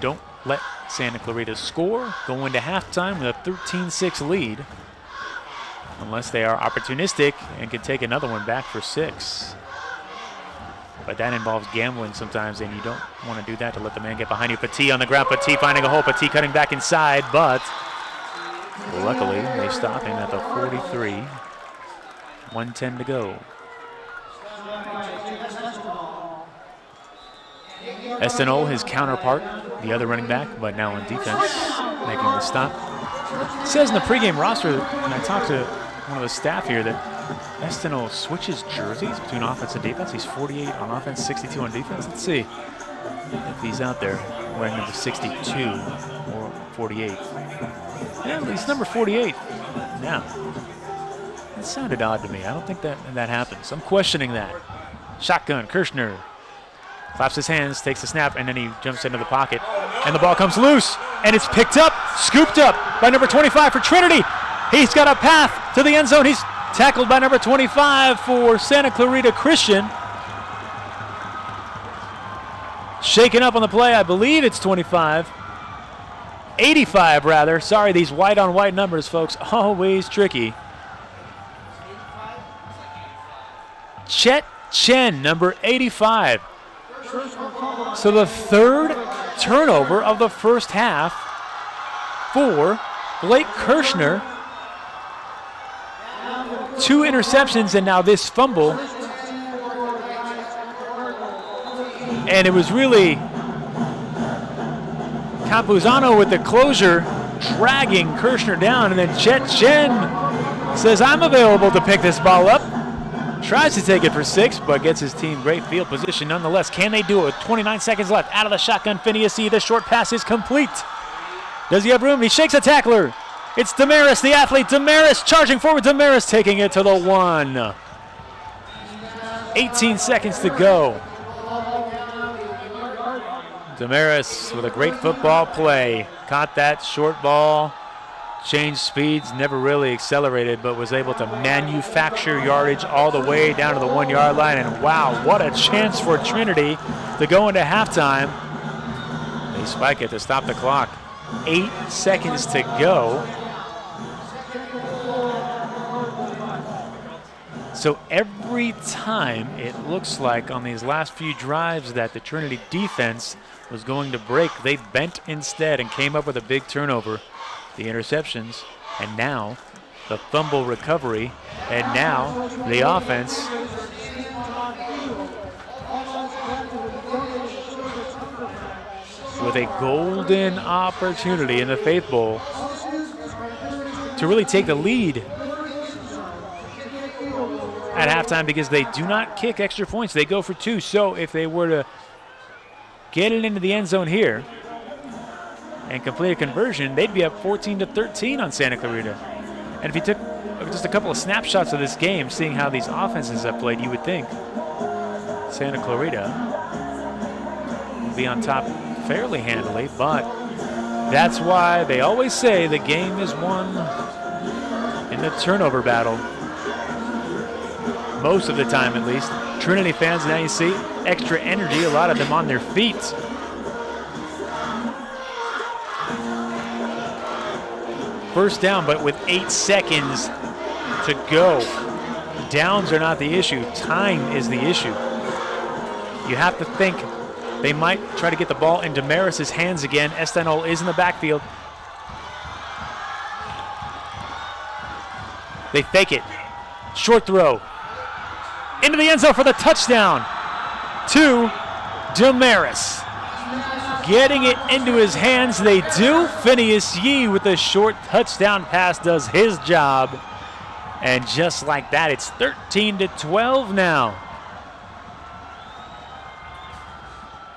Don't let Santa Clarita score, go into halftime with a 13-6 lead, unless they are opportunistic and can take another one back for 6. But that involves gambling sometimes, and you don't want to do that to let the man get behind you. Petit on the ground, Petit finding a hole, Petit cutting back inside, but luckily they stop him at the 43. 1:10 to go. Esteno, his counterpart, the other running back, but now on defense, making the stop. It says in the pregame roster, and I talked to one of the staff here, that Esteno switches jerseys between offense and defense. He's 48 on offense, 62 on defense. Let's see if he's out there wearing number 62 or 48. Yeah, he's number 48 now. That sounded odd to me. I don't think that happens. I'm questioning that. Shotgun, Kirshner claps his hands, takes the snap, and then he jumps into the pocket. And the ball comes loose, and it's picked up, scooped up by number 25 for Trinity. He's got a path to the end zone. He's tackled by number 25 for Santa Clarita Christian. Shaken up on the play, I believe it's 25. 85 rather. Sorry, these white on white numbers, folks, always tricky. Chet Chen, number 85. So the third turnover of the first half for Blake Kirshner. 2 interceptions and now this fumble. And it was really Campuzano with the closure, dragging Kirshner down, and then Chet Chen says, I'm available to pick this ball up. Tries to take it for 6, but gets his team great field position nonetheless. Can they do it with 29 seconds left? Out of the shotgun, Phineas E. The short pass is complete. Does he have room? He shakes a tackler. It's Damaris, the athlete. Damaris charging forward. Damaris taking it to the 1. 18 seconds to go. Damaris with a great football play. Caught that short ball. Changed speeds, never really accelerated, but was able to manufacture yardage all the way down to the 1 yard line. And wow, what a chance for Trinity to go into halftime. They spike it to stop the clock. 8 seconds to go. So every time it looks like on these last few drives that the Trinity defense was going to break, they bent instead and came up with a big turnover. The interceptions, and now the fumble recovery, and now the offense. With a golden opportunity in the Faith Bowl to really take the lead at halftime, because they do not kick extra points. They go for 2. So if they were to get it into the end zone here and complete a conversion, they'd be up 14-13 on Santa Clarita. And if you took just a couple of snapshots of this game, seeing how these offenses have played, you would think Santa Clarita would be on top fairly handily, but that's why they always say the game is won in the turnover battle. Most of the time, at least. Trinity fans, now you see extra energy, a lot of them on their feet. First down, but with 8 seconds to go. Downs are not the issue. Time is the issue. You have to think they might try to get the ball in Damaris' hands again. Estanol is in the backfield. They fake it. Short throw. Into the end zone for the touchdown to Damaris. Getting it into his hands, they do. Phineas Yee with a short touchdown pass does his job. And just like that, it's 13-12 now.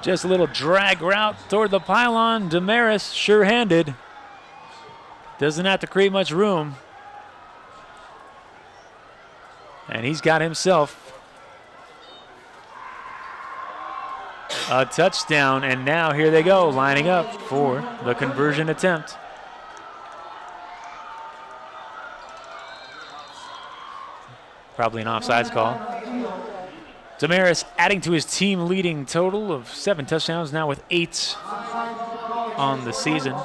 Just a little drag route toward the pylon. Damaris, sure-handed. Doesn't have to create much room. And he's got himself a touchdown, and now here they go, lining up for the conversion attempt. Probably an offsides call. Damaris adding to his team leading total of 7 touchdowns, now with 8 on the season.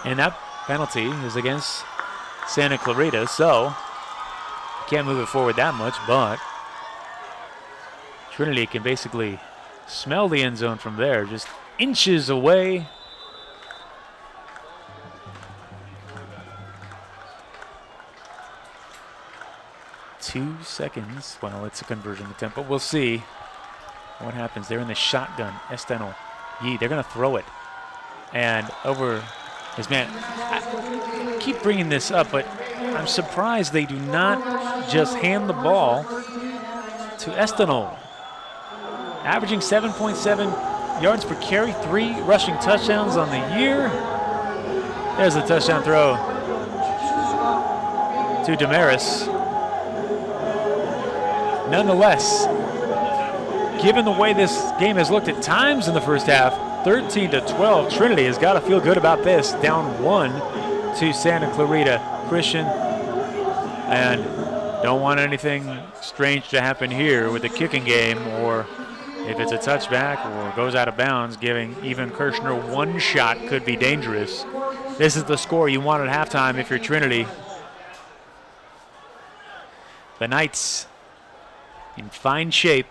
And that penalty is against Santa Clarita, so can't move it forward that much, but Trinity can basically smell the end zone from there, just inches away. Two seconds. Well, it's a conversion attempt, but we'll see What happens? They're in the shotgun. Esteno, Yee, they're going to throw it. And over his man. I keep bringing this up, but I'm surprised they do not just hand the ball to Esteno. Averaging 7.7 yards per carry, 3 rushing touchdowns on the year. There's a touchdown throw to Damaris. Nonetheless, given the way this game has looked at times in the first half, 13-12, Trinity has got to feel good about this. Down 1 to Santa Clarita Christian. And don't want anything strange to happen here with the kicking game, or if it's a touchback or goes out of bounds, giving even Kirshner 1 shot could be dangerous. This is the score you want at halftime if you're Trinity. The Knights in fine shape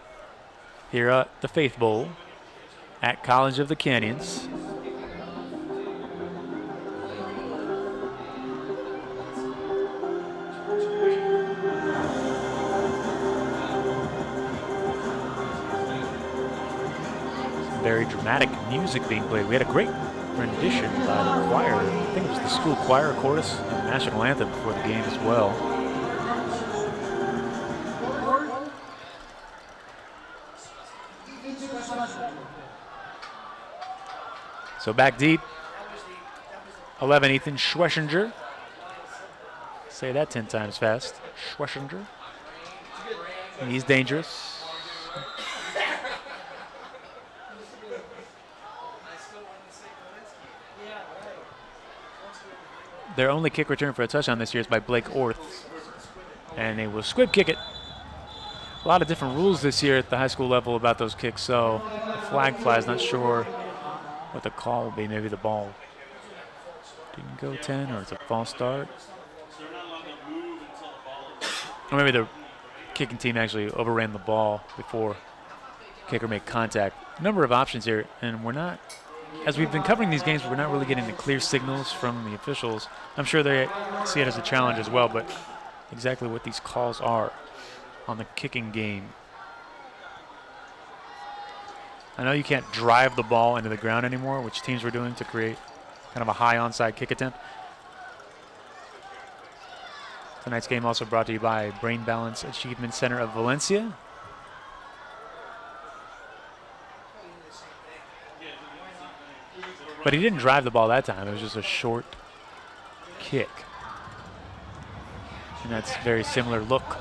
here at the Faith Bowl at College of the Canyons. Very dramatic music being played. We had a great rendition by the choir. I think it was the school choir chorus and the national anthem before the game as well. So back deep, 11, Ethan Schweschinger. Say that 10 times fast. Schweschinger. And he's dangerous. Their only kick return for a touchdown this year is by Blake Orth. And they will squib kick it. A lot of different rules this year at the high school level about those kicks, so the flag flies, not sure what the call will be. Maybe the ball didn't go 10, or it's a false start. Or maybe the kicking team actually overran the ball before kicker made contact. A number of options here, and we're not, as we've been covering these games, we're not really getting the clear signals from the officials. I'm sure they see it as a challenge as well, but exactly what these calls are on the kicking game. I know you can't drive the ball into the ground anymore, which teams were doing to create kind of a high onside kick attempt. Tonight's game also brought to you by Brain Balance Achievement Center of Valencia. But he didn't drive the ball that time. It was just a short kick. And that's a very similar look.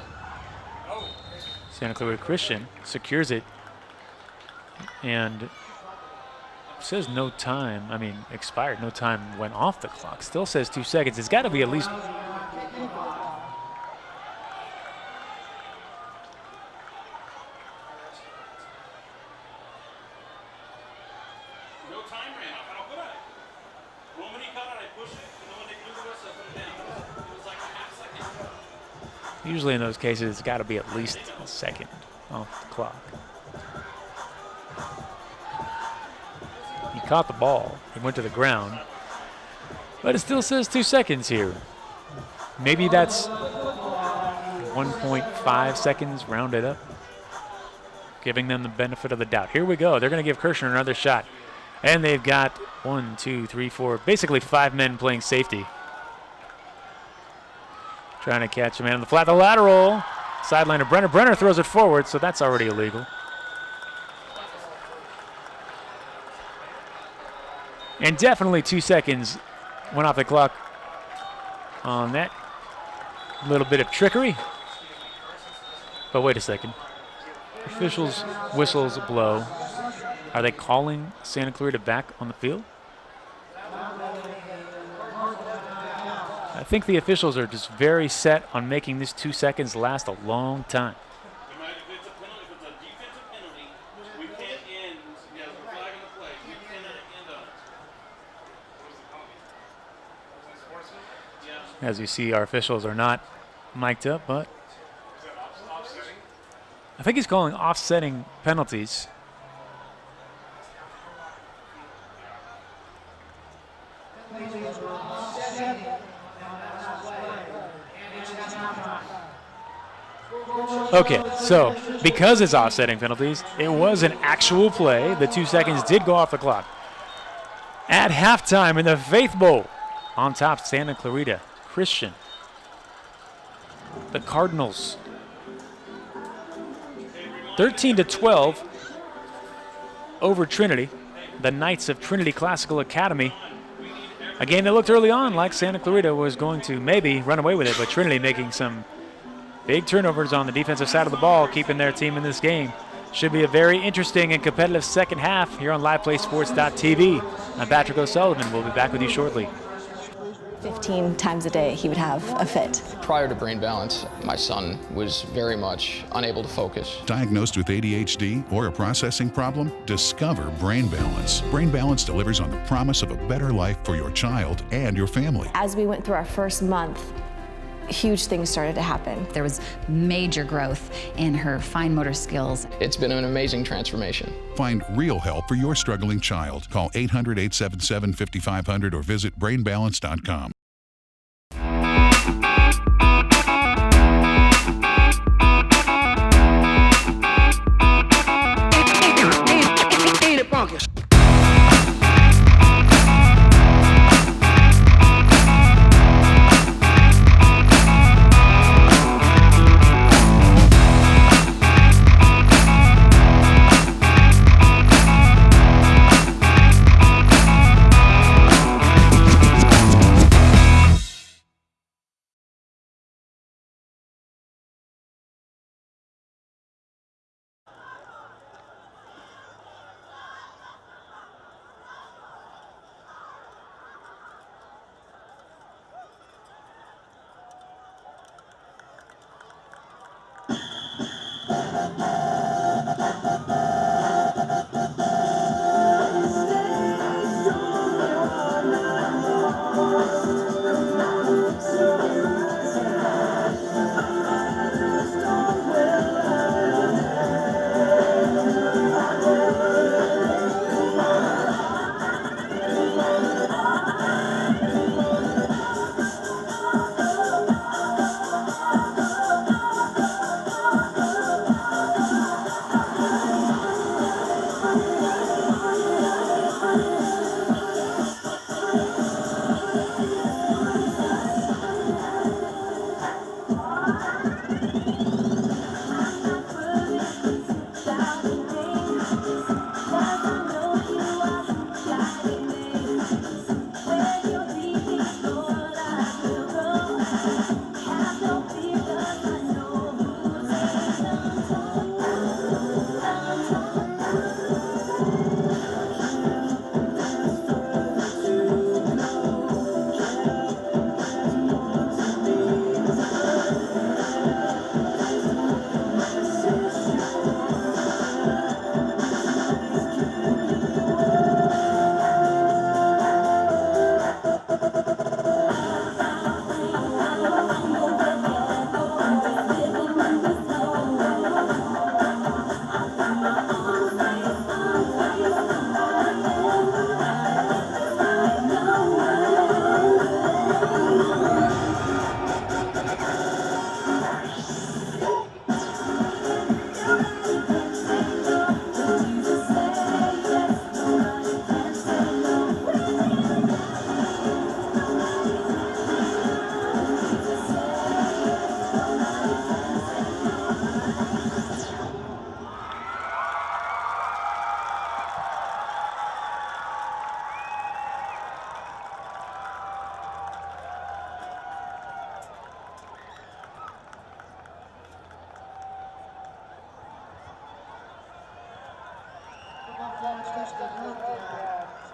Santa Clarita Christian secures it. And says no time, expired, no time went off the clock. Still says 2 seconds. It's got to be at least. Usually in those cases, it's got to be at least a second off the clock. He caught the ball. He went to the ground. But it still says 2 seconds here. Maybe that's 1.5 seconds rounded up, giving them the benefit of the doubt. Here we go. They're going to give Kirshner another shot. And they've got 1, 2, 3, 4, basically 5 men playing safety. Trying to catch a man on the flat. The lateral. Sideline to Brenner. Brenner throws it forward, so that's already illegal. And definitely 2 seconds went off the clock on that. A little bit of trickery. But wait a second. Officials' whistles blow. Are they calling Santa Clarita back on the field? I think the officials are just very set on making this 2 seconds last a long time. As you see, our officials are not mic'd up, but I think he's calling offsetting penalties. Okay, so because it's offsetting penalties, it was an actual play. The 2 seconds did go off the clock. At halftime in the Faith Bowl, on top Santa Clarita Christian. The Cardinals 13-12 over Trinity, the Knights of Trinity Classical Academy. A game that looked early on like Santa Clarita was going to maybe run away with it, but Trinity making some big turnovers on the defensive side of the ball, keeping their team in this game. Should be a very interesting and competitive second half here on LivePlaySports.tv. I'm Patrick O'Sullivan. We'll be back with you shortly. 15 times a day he would have a fit. Prior to brain balance, my son was very much unable to focus. Diagnosed with ADHD or a processing problem? Discover Brain Balance. Brain Balance delivers on the promise of a better life for your child and your family. As we went through our first month, huge things started to happen. There was major growth in her fine motor skills. It's been an amazing transformation. Find real help for your struggling child. Call 800-877-5500 or visit brainbalance.com.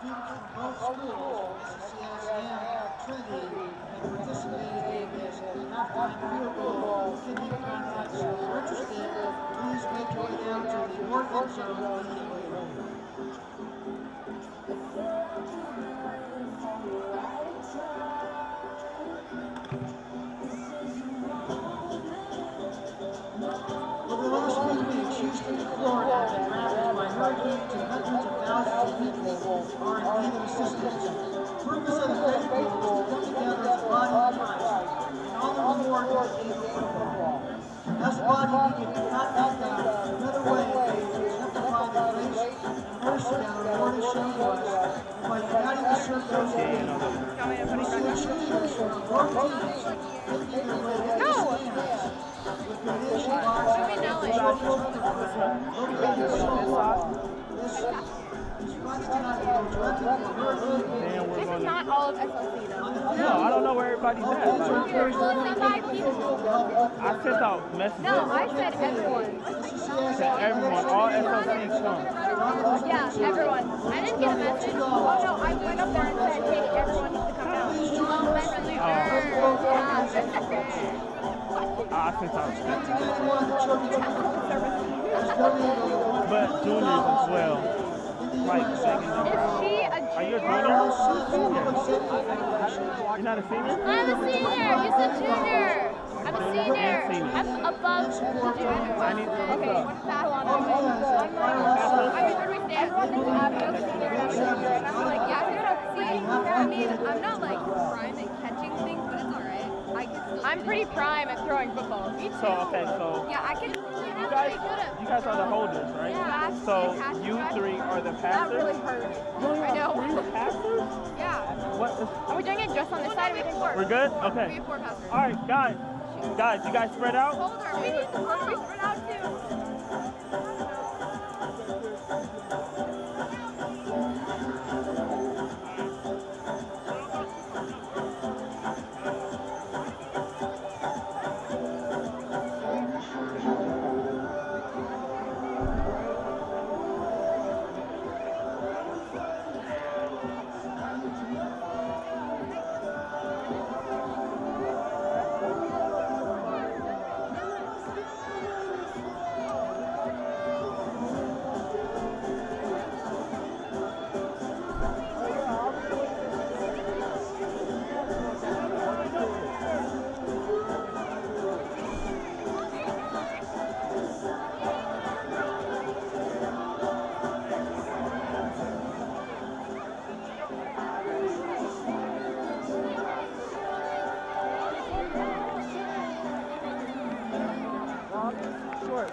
Students from both schools, SCCS and Trinity, have participated in this halftime field goal kidney contest. So if you're interested, please make your way down to the north end zone immediately. Over the last few weeks, Houston, Florida has been ravaged by hurricanes and hundreds of thousands of people are in need of assistance. The purpose of the faith goal is to come together as a body of Christ, and all the reward for the game of football. As a body, we cannot think of another way to exemplify the grace and mercy that our Lord has shown to us than by uniting the circles of faith. We see the cheerleaders from both teams taking their way into the stands with the donation box and the children's underwear located in the soul. This funds tonight will go directly to the Hurricane. This is not all of SLC though. No, I don't know where everybody's at. Like, I sent out messages. No, I said everyone. To everyone, all SLCs come. Yeah, everyone. I didn't get a message. Oh no, I went up there and said, hey, everyone needs to come down. I sent out. But juniors as well. Like, Is she a junior? Are you a junior? You're not a senior? I'm a senior. You said junior. I'm a senior. I'm above the junior. I need to Okay, what's that on? I mean, where do we stand? Everyone thinks I'm a senior and I'm a junior. And I'm like, yeah, you don't see. I mean, I'm not like prime at catching things, but it's all right. I can still. I'm pretty prime at throwing football. Me too. So, okay, so. Yeah, I can. You guys are the holders, right? Yeah. So you three are the passers? That really hurt. I know. Three passers? Yeah. What is... Are we doing it just on this side? We can four. We're good? Okay. We have four passers. All right, guys. Guys, you guys spread out? Holder, we need to spread out too.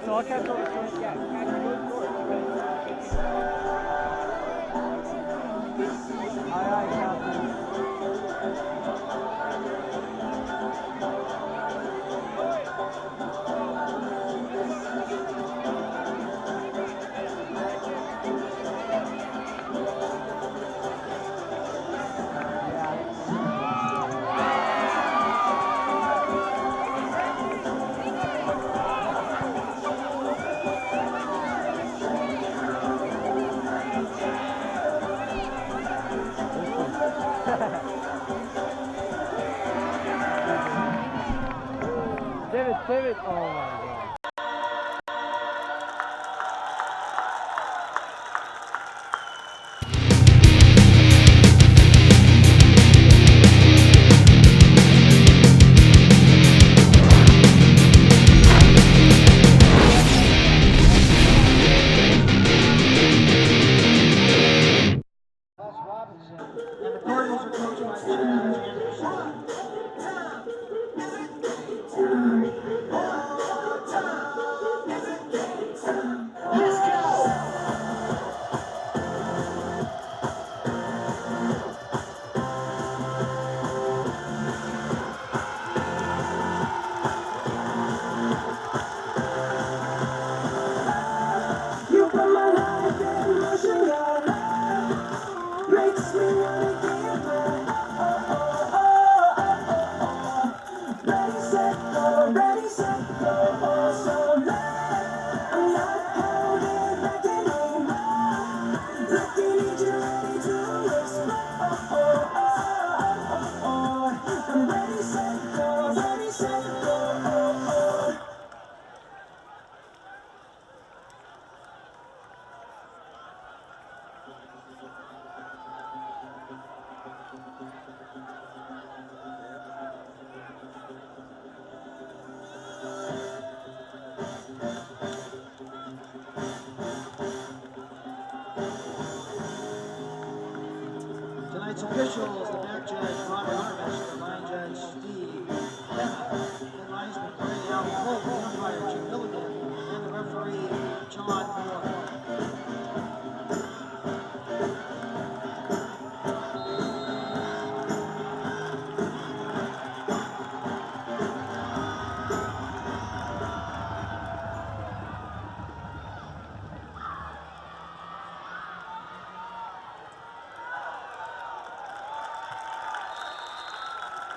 So I'll catch over short. Yeah, catch over short. Aye, Captain. David, oh my God. And the Cardinals are coached by James Anderson. Tonight's officials, the back judge, Robert Harvest, the line judge, Steve Bennett, the linesman, Brady Allen Holt, the umpire,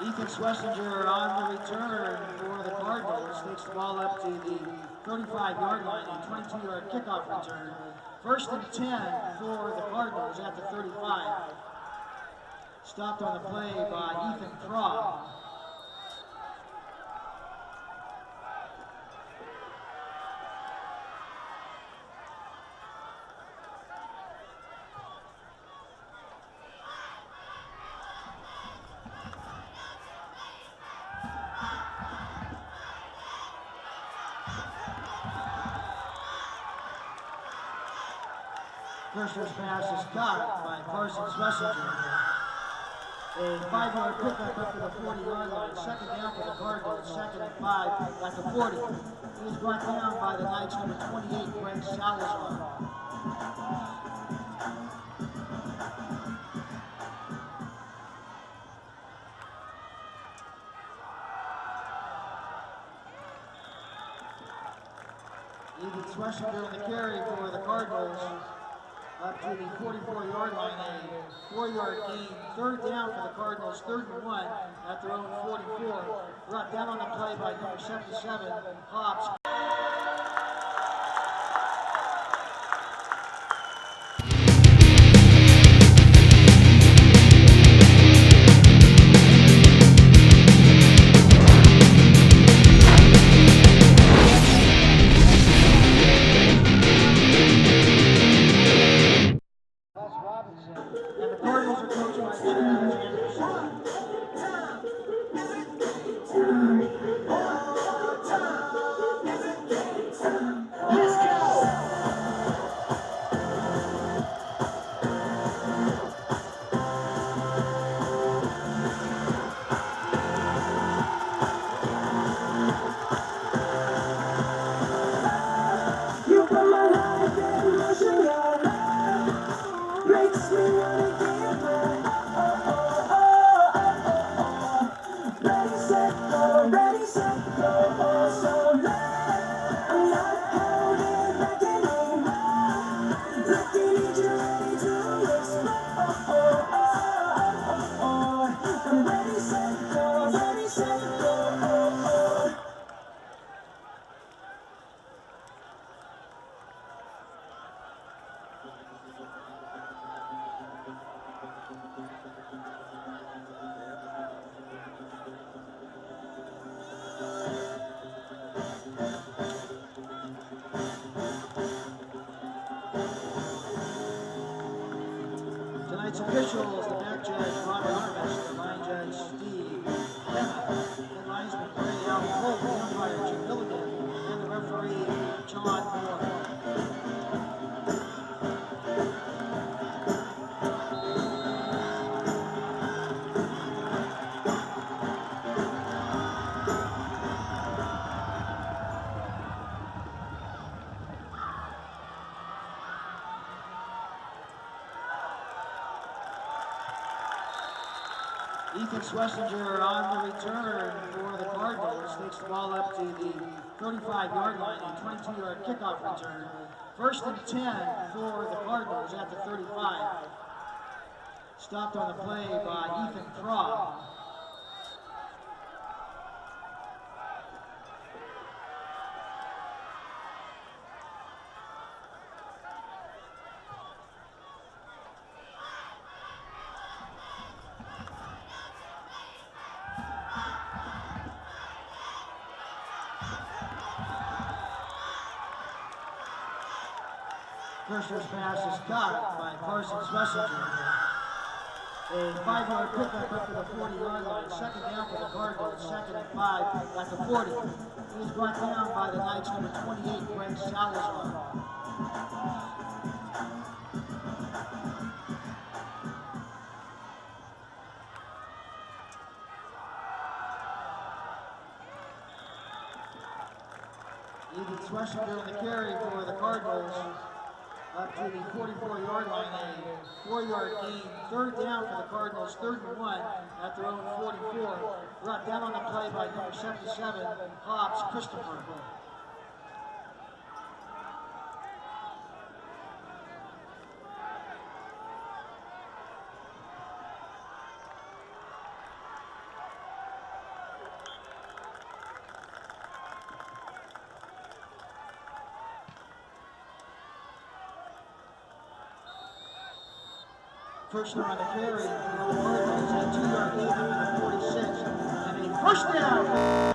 Ethan Schlesinger on the return for the Cardinals. Takes the ball up to the 35-yard line, a 22-yard kickoff return. First and 10 for the Cardinals at the 35. Stopped on the play by Ethan Craw. First pass is caught by Carson Schlesinger. A 5-yard pickup up to the 40-yard line. Second down for the Cardinals. Second and 5 at the 40. He is brought down by the Knights number 28, Greg Salazar. Ethan Schlesinger on the carry for the Cardinals. Up to the 44-yard line, a 4-yard gain. Third down for the Cardinals, 3rd and 1 at their own 44. Brought down on the play by number 77, Hobbs. Tonight's officials, the back judge, Robert Armis, the line judge, Steve Emma, the linesman, Ray Al Holt, the umpire, Jim Milligan, and the referee, John Moore. Ethan Schlesinger on the return for the Cardinals. Takes the ball up to the 35-yard line, a 22-yard kickoff return. First and 10 for the Cardinals at the 35. Stopped on the play by Ethan Craw. First pass is caught by Carson Schlesinger. A 5-yard pickup up to the 40-yard line. Second down for the Cardinals. Second and 5 at the 40. He is brought down by the Knights number 28, Greg Salazar. Ethan Schlesinger on the carry for the Cardinals. Up to the 44-yard line, a 4-yard gain. Third down for the Cardinals, 3rd and 1 at their own 44. Brought down on the play by number 77, Hobbs Christopher. Kirshner on the carry for the Warriors. A 2-yard gain to the 46. And a first down.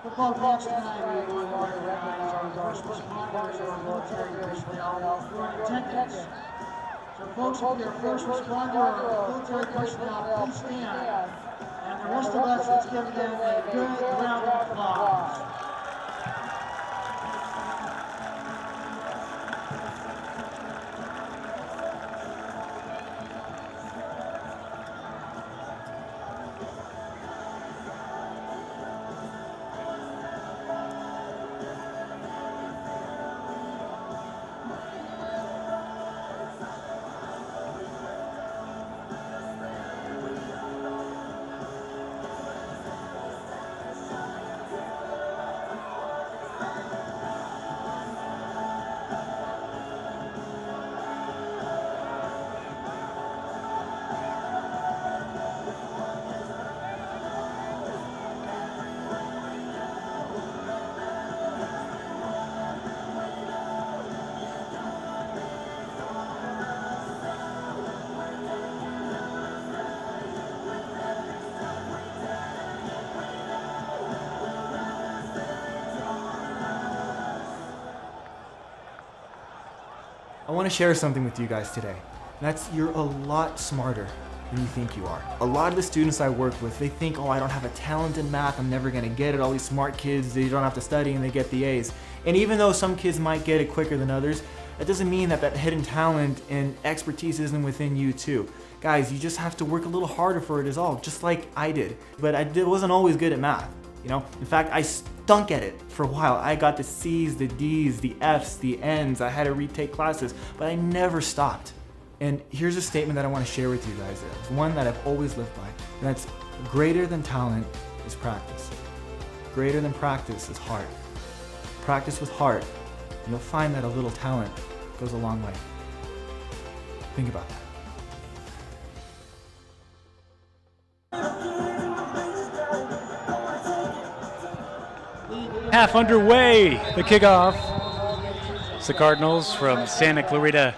Football next tonight, we're going to recognize our first responders or military personnel who are in attendance. So folks, if you're a first responder or military personnel, please stand. And the rest of us, let's give them a good round of applause. I want to share something with you guys today. That's you're a lot smarter than you think you are. A lot of the students I work with, they think, oh, I don't have a talent in math, I'm never gonna get it. All these smart kids, they don't have to study and they get the A's. And even though some kids might get it quicker than others, that doesn't mean that that hidden talent and expertise isn't within you too. Guys, you just have to work a little harder for it is all, just like I did. But I wasn't always good at math, you know? In fact, I stunk at it for a while. I got the C's, the D's, the F's, the N's. I had to retake classes, but I never stopped. And here's a statement that I want to share with you guys. It's one that I've always lived by. And that's greater than talent is practice. Greater than practice is heart. Practice with heart, and you'll find that a little talent goes a long way. Think about that. Half underway, the kickoff. It's the Cardinals from Santa Clarita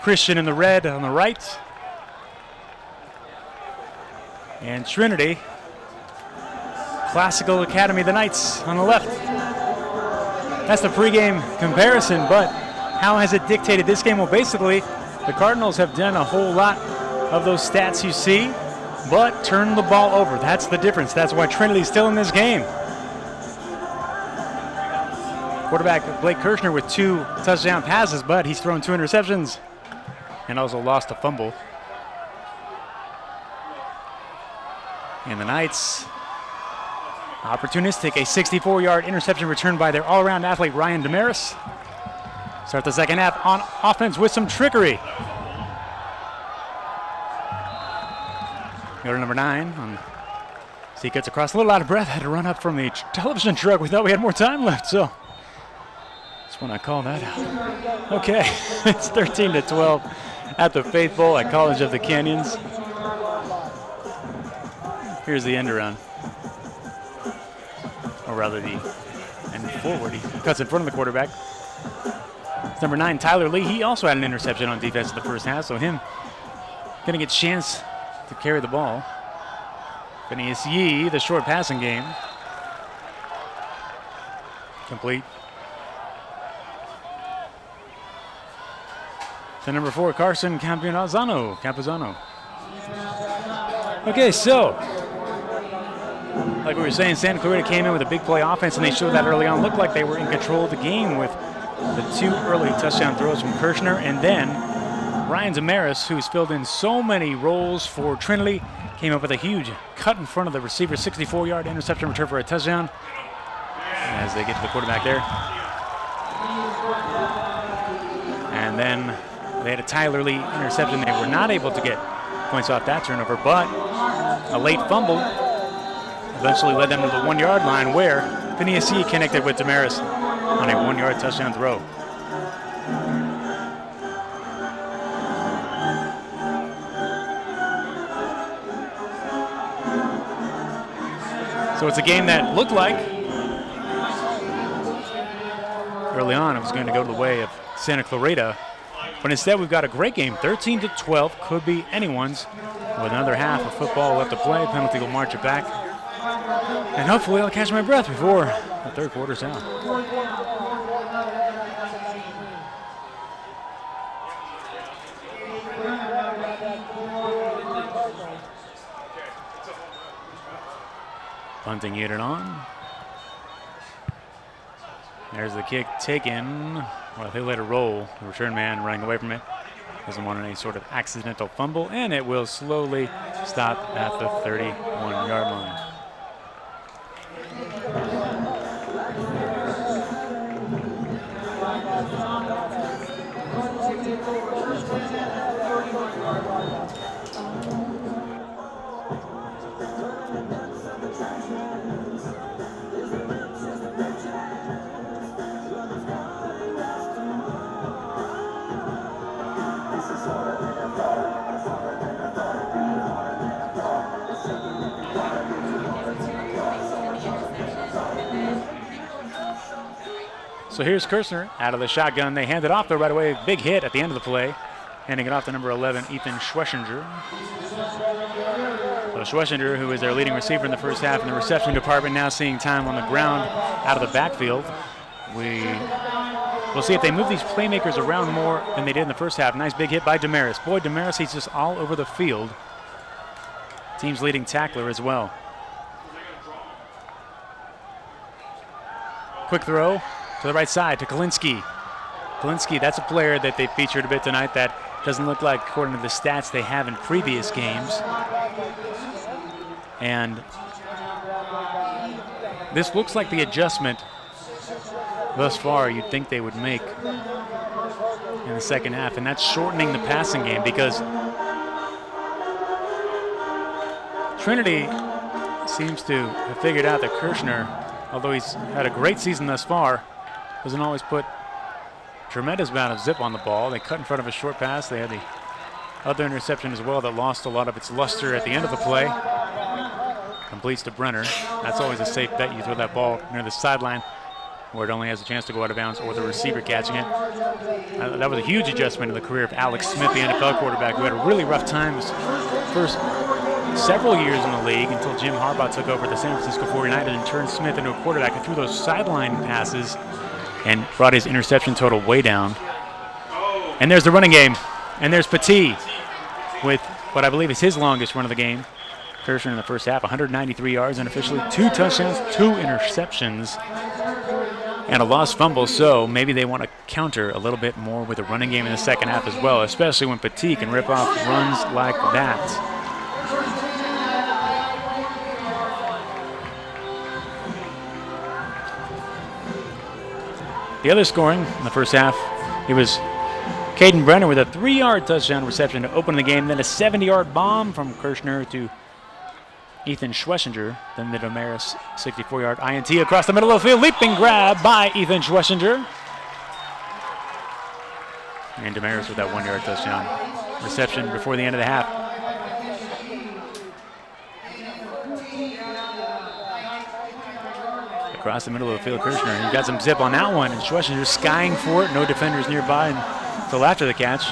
Christian in the red on the right. And Trinity, Classical Academy, the Knights on the left. That's the pregame comparison, but how has it dictated this game? Well, basically, the Cardinals have done a whole lot of those stats you see, but turned the ball over. That's the difference. That's why Trinity's still in this game. Quarterback Blake Kirshner with 2 touchdown passes, but he's thrown 2 interceptions and also lost a fumble. And the Knights, opportunistic, a 64-yard interception returned by their all-around athlete Ryan Damaris. Start the second half on offense with some trickery. Go to number 9. So he gets across, a little out of breath, had to run up from the television truck. We thought we had more time left, so that's when I call that out. Okay, it's 13-12 at the Faith Bowl at College of the Canyons. Here's the end around. Or rather the end forward. He cuts in front of the quarterback. It's number 9, Tyler Lee. He also had an interception on defense in the first half, so him getting a chance to carry the ball. Phineas Yee, the short passing game. Complete. To number 4, Carson Campuzano. Okay, so like we were saying, Santa Clarita came in with a big play offense, and they showed that early on. Looked like they were in control of the game with the 2 early touchdown throws from Kirshner, and then Ryan Damaris, who's filled in so many roles for Trinity, came up with a huge cut in front of the receiver, 64-yard interception return for a touchdown as they get to the quarterback there. And then they had a Tyler Lee interception. They were not able to get points off that turnover, but a late fumble eventually led them to the 1-yard line, where Phineas C. connected with Damaris on a 1-yard touchdown throw. So it's a game that looked like early on it was going to go to the way of Santa Clarita, but instead we've got a great game. 13-12 could be anyone's, with another half of football left to play. Penalty will march it back, and hopefully I'll catch my breath before the third quarter's out. Punting unit on. There's the kick taken. Well, they let it roll. The return man running away from it doesn't want any sort of accidental fumble, and it will slowly stop at the 31-yard line. So here's Kirshner out of the shotgun. They hand it off though right away. Big hit at the end of the play. Handing it off to number 11, Ethan Schwesinger. So Schwesinger, who is their leading receiver in the first half in the reception department, now seeing time on the ground out of the backfield. We'll see if they move these playmakers around more than they did in the first half. Nice big hit by Damaris. Boy, Damaris, he's just all over the field. Team's leading tackler as well. Quick throw to the right side to Kalinski. Kalinski, that's a player that they featured a bit tonight that doesn't look like, according to the stats they have in previous games. And this looks like the adjustment thus far you'd think they would make in the second half, and that's shortening the passing game, because Trinity seems to have figured out that Kirshner, although he's had a great season thus far, doesn't always put tremendous amount of zip on the ball. They cut in front of a short pass. They had the other interception as well that lost a lot of its luster at the end of the play. Completes to Brenner. That's always a safe bet. You throw that ball near the sideline where it only has a chance to go out of bounds, or the receiver catching it. That was a huge adjustment in the career of Alex Smith, the NFL quarterback, who had a really rough time his first several years in the league until Jim Harbaugh took over the San Francisco 49ers and turned Smith into a quarterback and threw those sideline passes and brought his interception total way down. And there's the running game. And there's Petit with what I believe is his longest run of the game. Kirshner in the first half, 193 yards unofficially, 2 touchdowns, 2 interceptions, and a lost fumble. So maybe they want to counter a little bit more with the running game in the second half as well, especially when Petit can rip off runs like that. The other scoring in the first half, it was Caden Brenner with a 3-yard touchdown reception to open the game, then a 70-yard bomb from Kirshner to Ethan Schwesinger, then the Damaris 64-yard INT across the middle of the field, leaping grab by Ethan Schwesinger. And Damaris with that 1-yard touchdown reception before the end of the half. Across the middle of the field, Kirshner. He got some zip on that one, and Schwesinger skying for it. No defenders nearby until after the catch.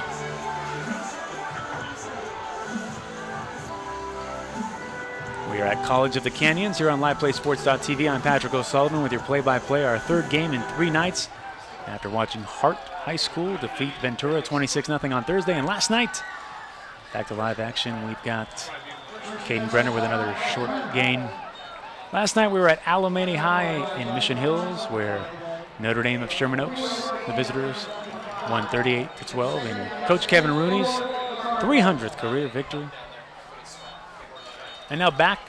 We are at College of the Canyons here on LivePlaySports.tv. I'm Patrick O'Sullivan with your play-by-play. Our third game in 3 nights after watching Hart High School defeat Ventura 26-0 on Thursday. And last night, back to live action, we've got Caden Brenner with another short gain. Last night we were at Alamany High in Mission Hills, where Notre Dame of Sherman Oaks, the visitors, won 38-12 in Coach Kevin Rooney's 300th career victory. And now back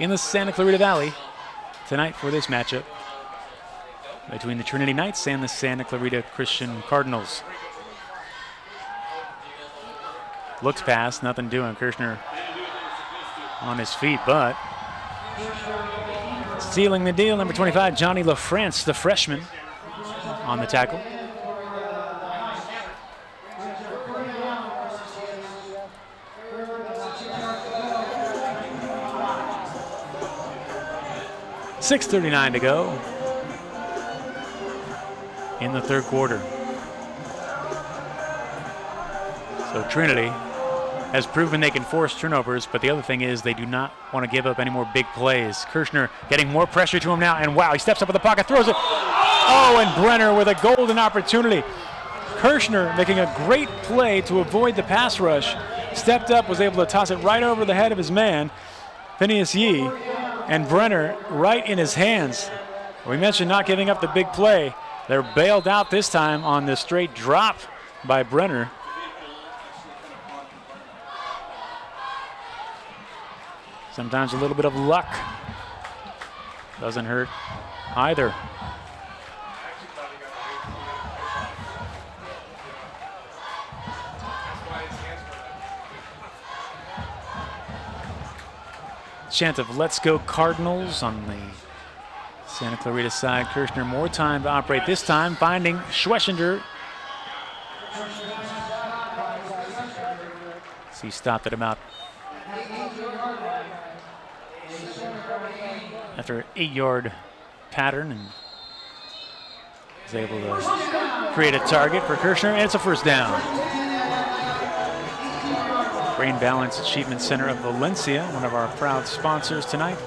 in the Santa Clarita Valley tonight for this matchup between the Trinity Knights and the Santa Clarita Christian Cardinals. Looks past, nothing doing. Kirshner on his feet, but sealing the deal, number 25, Johnny LaFrance, the freshman, on the tackle. .6:39 to go in the third quarter. So Trinity has proven they can force turnovers, but the other thing is they do not want to give up any more big plays. Kirshner getting more pressure to him now, and wow, he steps up in the pocket, throws it. Oh, and Brenner with a golden opportunity. Kirshner making a great play to avoid the pass rush. Stepped up, was able to toss it right over the head of his man, Phineas Yee, and Brenner right in his hands. We mentioned not giving up the big play. They're bailed out this time on the straight drop by Brenner. Sometimes a little bit of luck doesn't hurt either. Chant of "Let's Go Cardinals" on the Santa Clarita side. Kirshner more time to operate this time, finding Schwessinger. So he stopped at about after an 8-yard pattern and was able to create a target for Kirshner, and it's a first down. Brain Balance Achievement Center of Valencia, one of our proud sponsors tonight.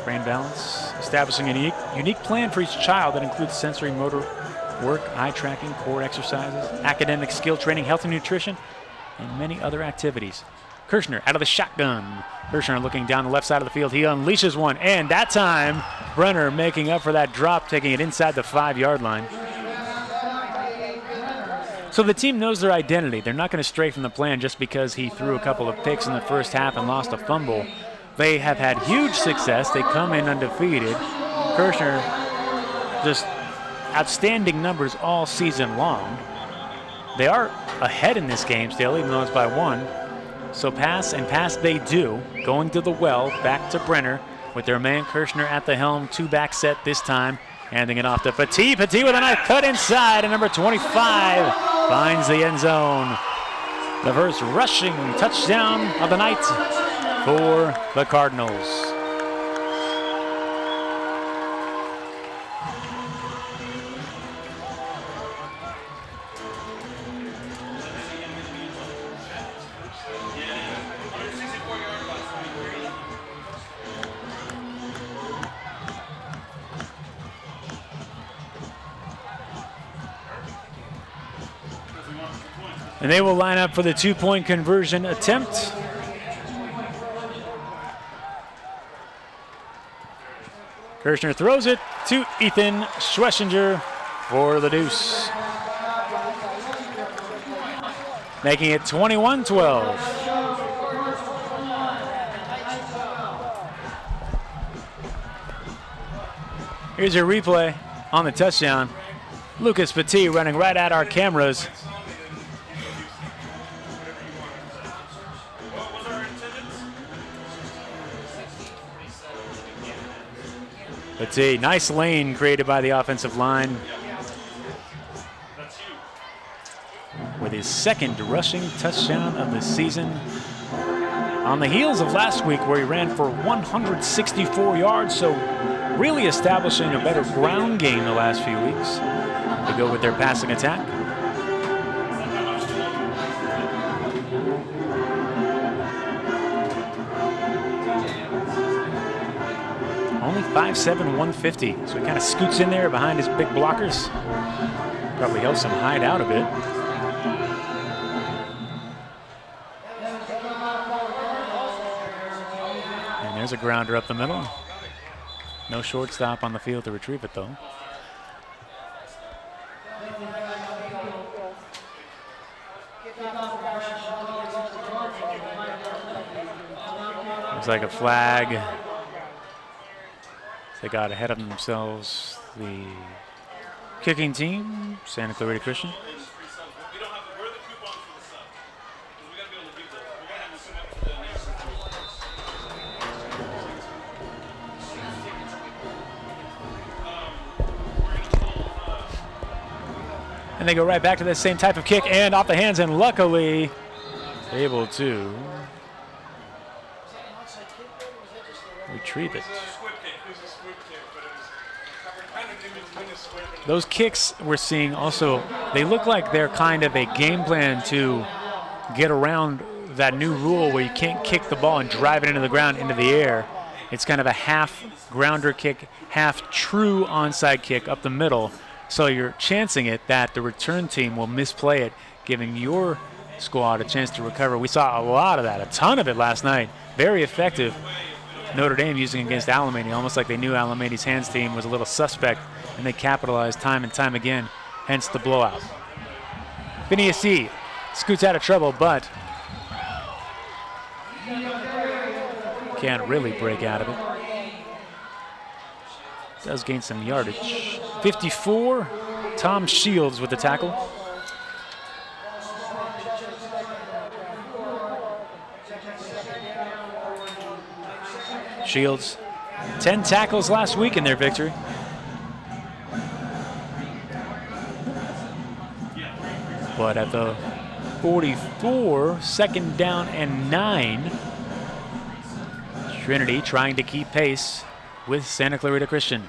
Brain Balance, establishing a unique plan for each child that includes sensory motor work, eye tracking, core exercises, academic skill training, health and nutrition, and many other activities. Kirshner out of the shotgun. Kirshner looking down the left side of the field. He unleashes one, and that time, Brenner making up for that drop, taking it inside the 5-yard line. So the team knows their identity. They're not going to stray from the plan just because he threw a couple of picks in the first half and lost a fumble. They have had huge success. They come in undefeated. Kirshner, just outstanding numbers all season long. They are ahead in this game still, even though it's by 1. So pass, and pass they do. Going to the well, back to Brenner with their man Kirshner at the helm. 2-back set this time. Handing it off to Petit. Petit with a nice cut inside, and number 25 finds the end zone. The first rushing touchdown of the night for the Cardinals. And they will line up for the 2-point conversion attempt. Kirshner throws it to Ethan Schwessinger for the deuce, making it 21-12. Here's your replay on the touchdown. Lucas Petit running right at our cameras. Petit, nice lane created by the offensive line with his second rushing touchdown of the season. On the heels of last week where he ran for 164 yards, so really establishing a better ground game the last few weeks to go with their passing attack. 5'7", 150. So he kind of scoots in there behind his big blockers. Probably helps him hide out a bit. And there's a grounder up the middle. No shortstop on the field to retrieve it, though. Looks like a flag. They got ahead of themselves, the kicking team, Santa Clarita Christian. And they go right back to the same type of kick and off the hands, and luckily able to retrieve it. Those kicks we're seeing also, they look like they're kind of a game plan to get around that new rule where you can't kick the ball and drive it into the ground, into the air. It's kind of a half grounder kick, half true onside kick up the middle. So you're chancing it that the return team will misplay it, giving your squad a chance to recover. We saw a lot of that, a ton of it last night. Very effective. Notre Dame using against Alamany, almost like they knew Alamany's hands team was a little suspect, and they capitalized time and time again, hence the blowout. Phineas C. scoots out of trouble, but can't really break out of it. Does gain some yardage. 54, Tom Shields with the tackle. Shields, 10 tackles last week in their victory. But at the 44, second down and 9. Trinity trying to keep pace with Santa Clarita Christian.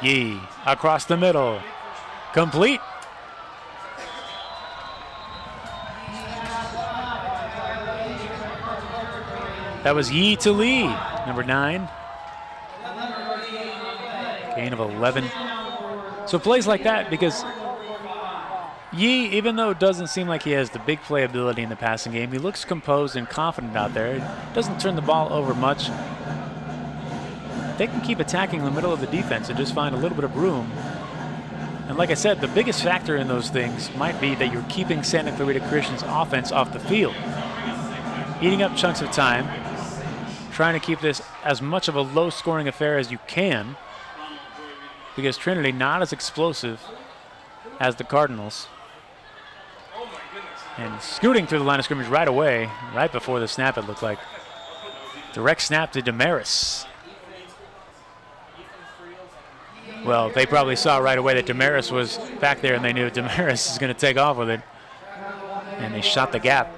Yee across the middle, complete. That was Yee to Lee, number 9. Gain of 11. So plays like that, because Yee, even though it doesn't seem like he has the big playability in the passing game, he looks composed and confident out there. Doesn't turn the ball over much. They can keep attacking the middle of the defense and just find a little bit of room. And like I said, the biggest factor in those things might be that you're keeping Santa Clarita Christian's offense off the field. Eating up chunks of time, trying to keep this as much of a low-scoring affair as you can, because Trinity not as explosive as the Cardinals. And scooting through the line of scrimmage right away, right before the snap, it looked like. Direct snap to Damaris. Well, they probably saw right away that Damaris was back there, and they knew Damaris is going to take off with it. And they shot the gap.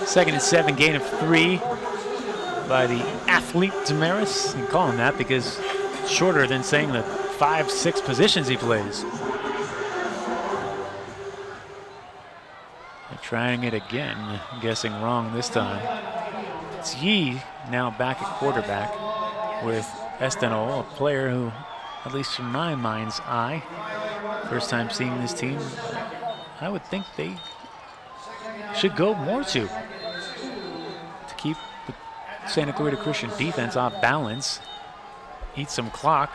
Second and 7, gain of 3 by the athlete Damaris. You can call him that because it's shorter than saying the 5'6" positions he plays. They're trying it again, guessing wrong this time. It's Yee now back at quarterback with Estenol, a player who, at least from my mind's eye, first time seeing this team, I would think they should go more to keep the Santa Clarita Christian defense off balance, eat some clock.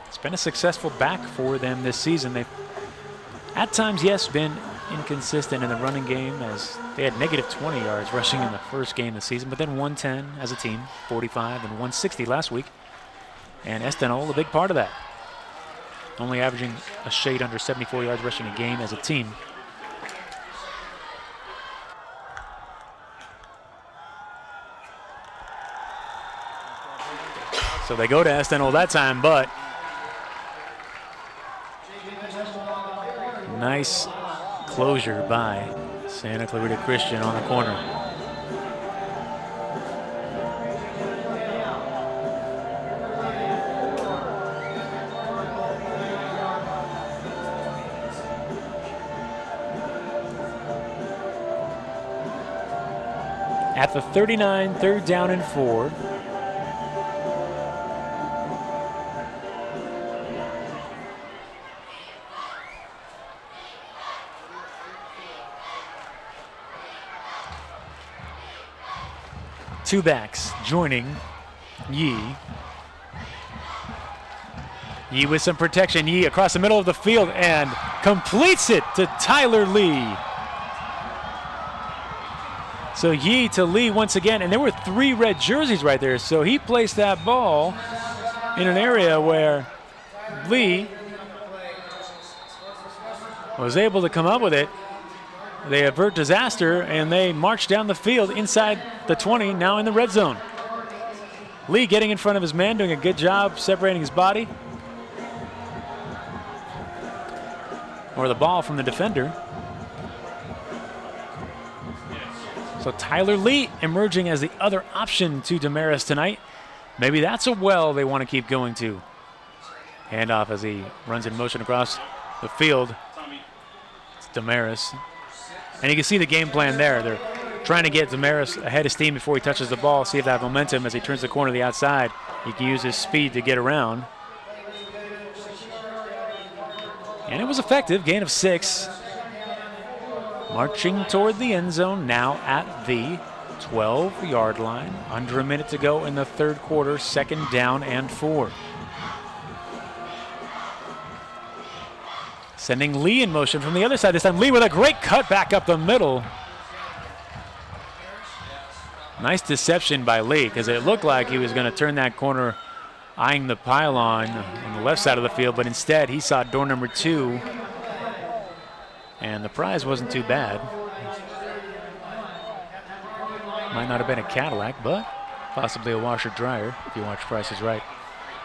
It's been a successful back for them this season. They've, at times, yes, been inconsistent in the running game, as they had negative 20 yards rushing in the first game of the season, but then 110 as a team, 45 and 160 last week. And Estenol, a big part of that. Only averaging a shade under 74 yards rushing a game as a team. So they go to Estenol that time, but nice closure by Santa Clarita Christian on the corner. At the 39, 3rd down and 4. Two backs joining Yee. Yee with some protection. Yee across the middle of the field and completes it to Tyler Lee. So Yee to Lee once again, and there were 3 red jerseys right there. So he placed that ball in an area where Lee was able to come up with it. They avert disaster, and they march down the field inside the 20, now in the red zone. Lee getting in front of his man, doing a good job separating his body. Or the ball from the defender. So Tyler Lee emerging as the other option to Damaris tonight. Maybe that's a well they want to keep going to. Handoff as he runs in motion across the field. It's Damaris. And you can see the game plan there. They're trying to get Damaris ahead of steam before he touches the ball, see if that momentum as he turns the corner to the outside. He can use his speed to get around. And it was effective, gain of 6. Marching toward the end zone now at the 12-yard line. Under a minute to go in the 3rd quarter, 2nd down and 4. Sending Lee in motion from the other side this time. Lee with a great cut back up the middle. Nice deception by Lee, because it looked like he was going to turn that corner eyeing the pylon on the left side of the field, but instead he saw door number 2, and the prize wasn't too bad. Might not have been a Cadillac, but possibly a washer dryer if you watch Price is Right.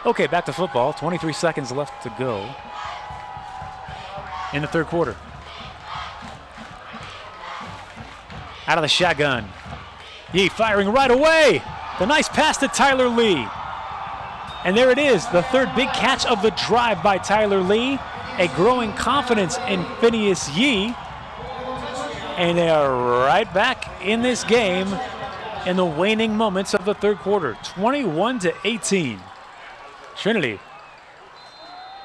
Okay, back to football. 23 seconds left to go in the 3rd quarter. Out of the shotgun. Yee firing right away. The nice pass to Tyler Lee. And there it is, the 3rd big catch of the drive by Tyler Lee. A growing confidence in Phineas Yee. And they are right back in this game in the waning moments of the 3rd quarter. 21-18. Trinity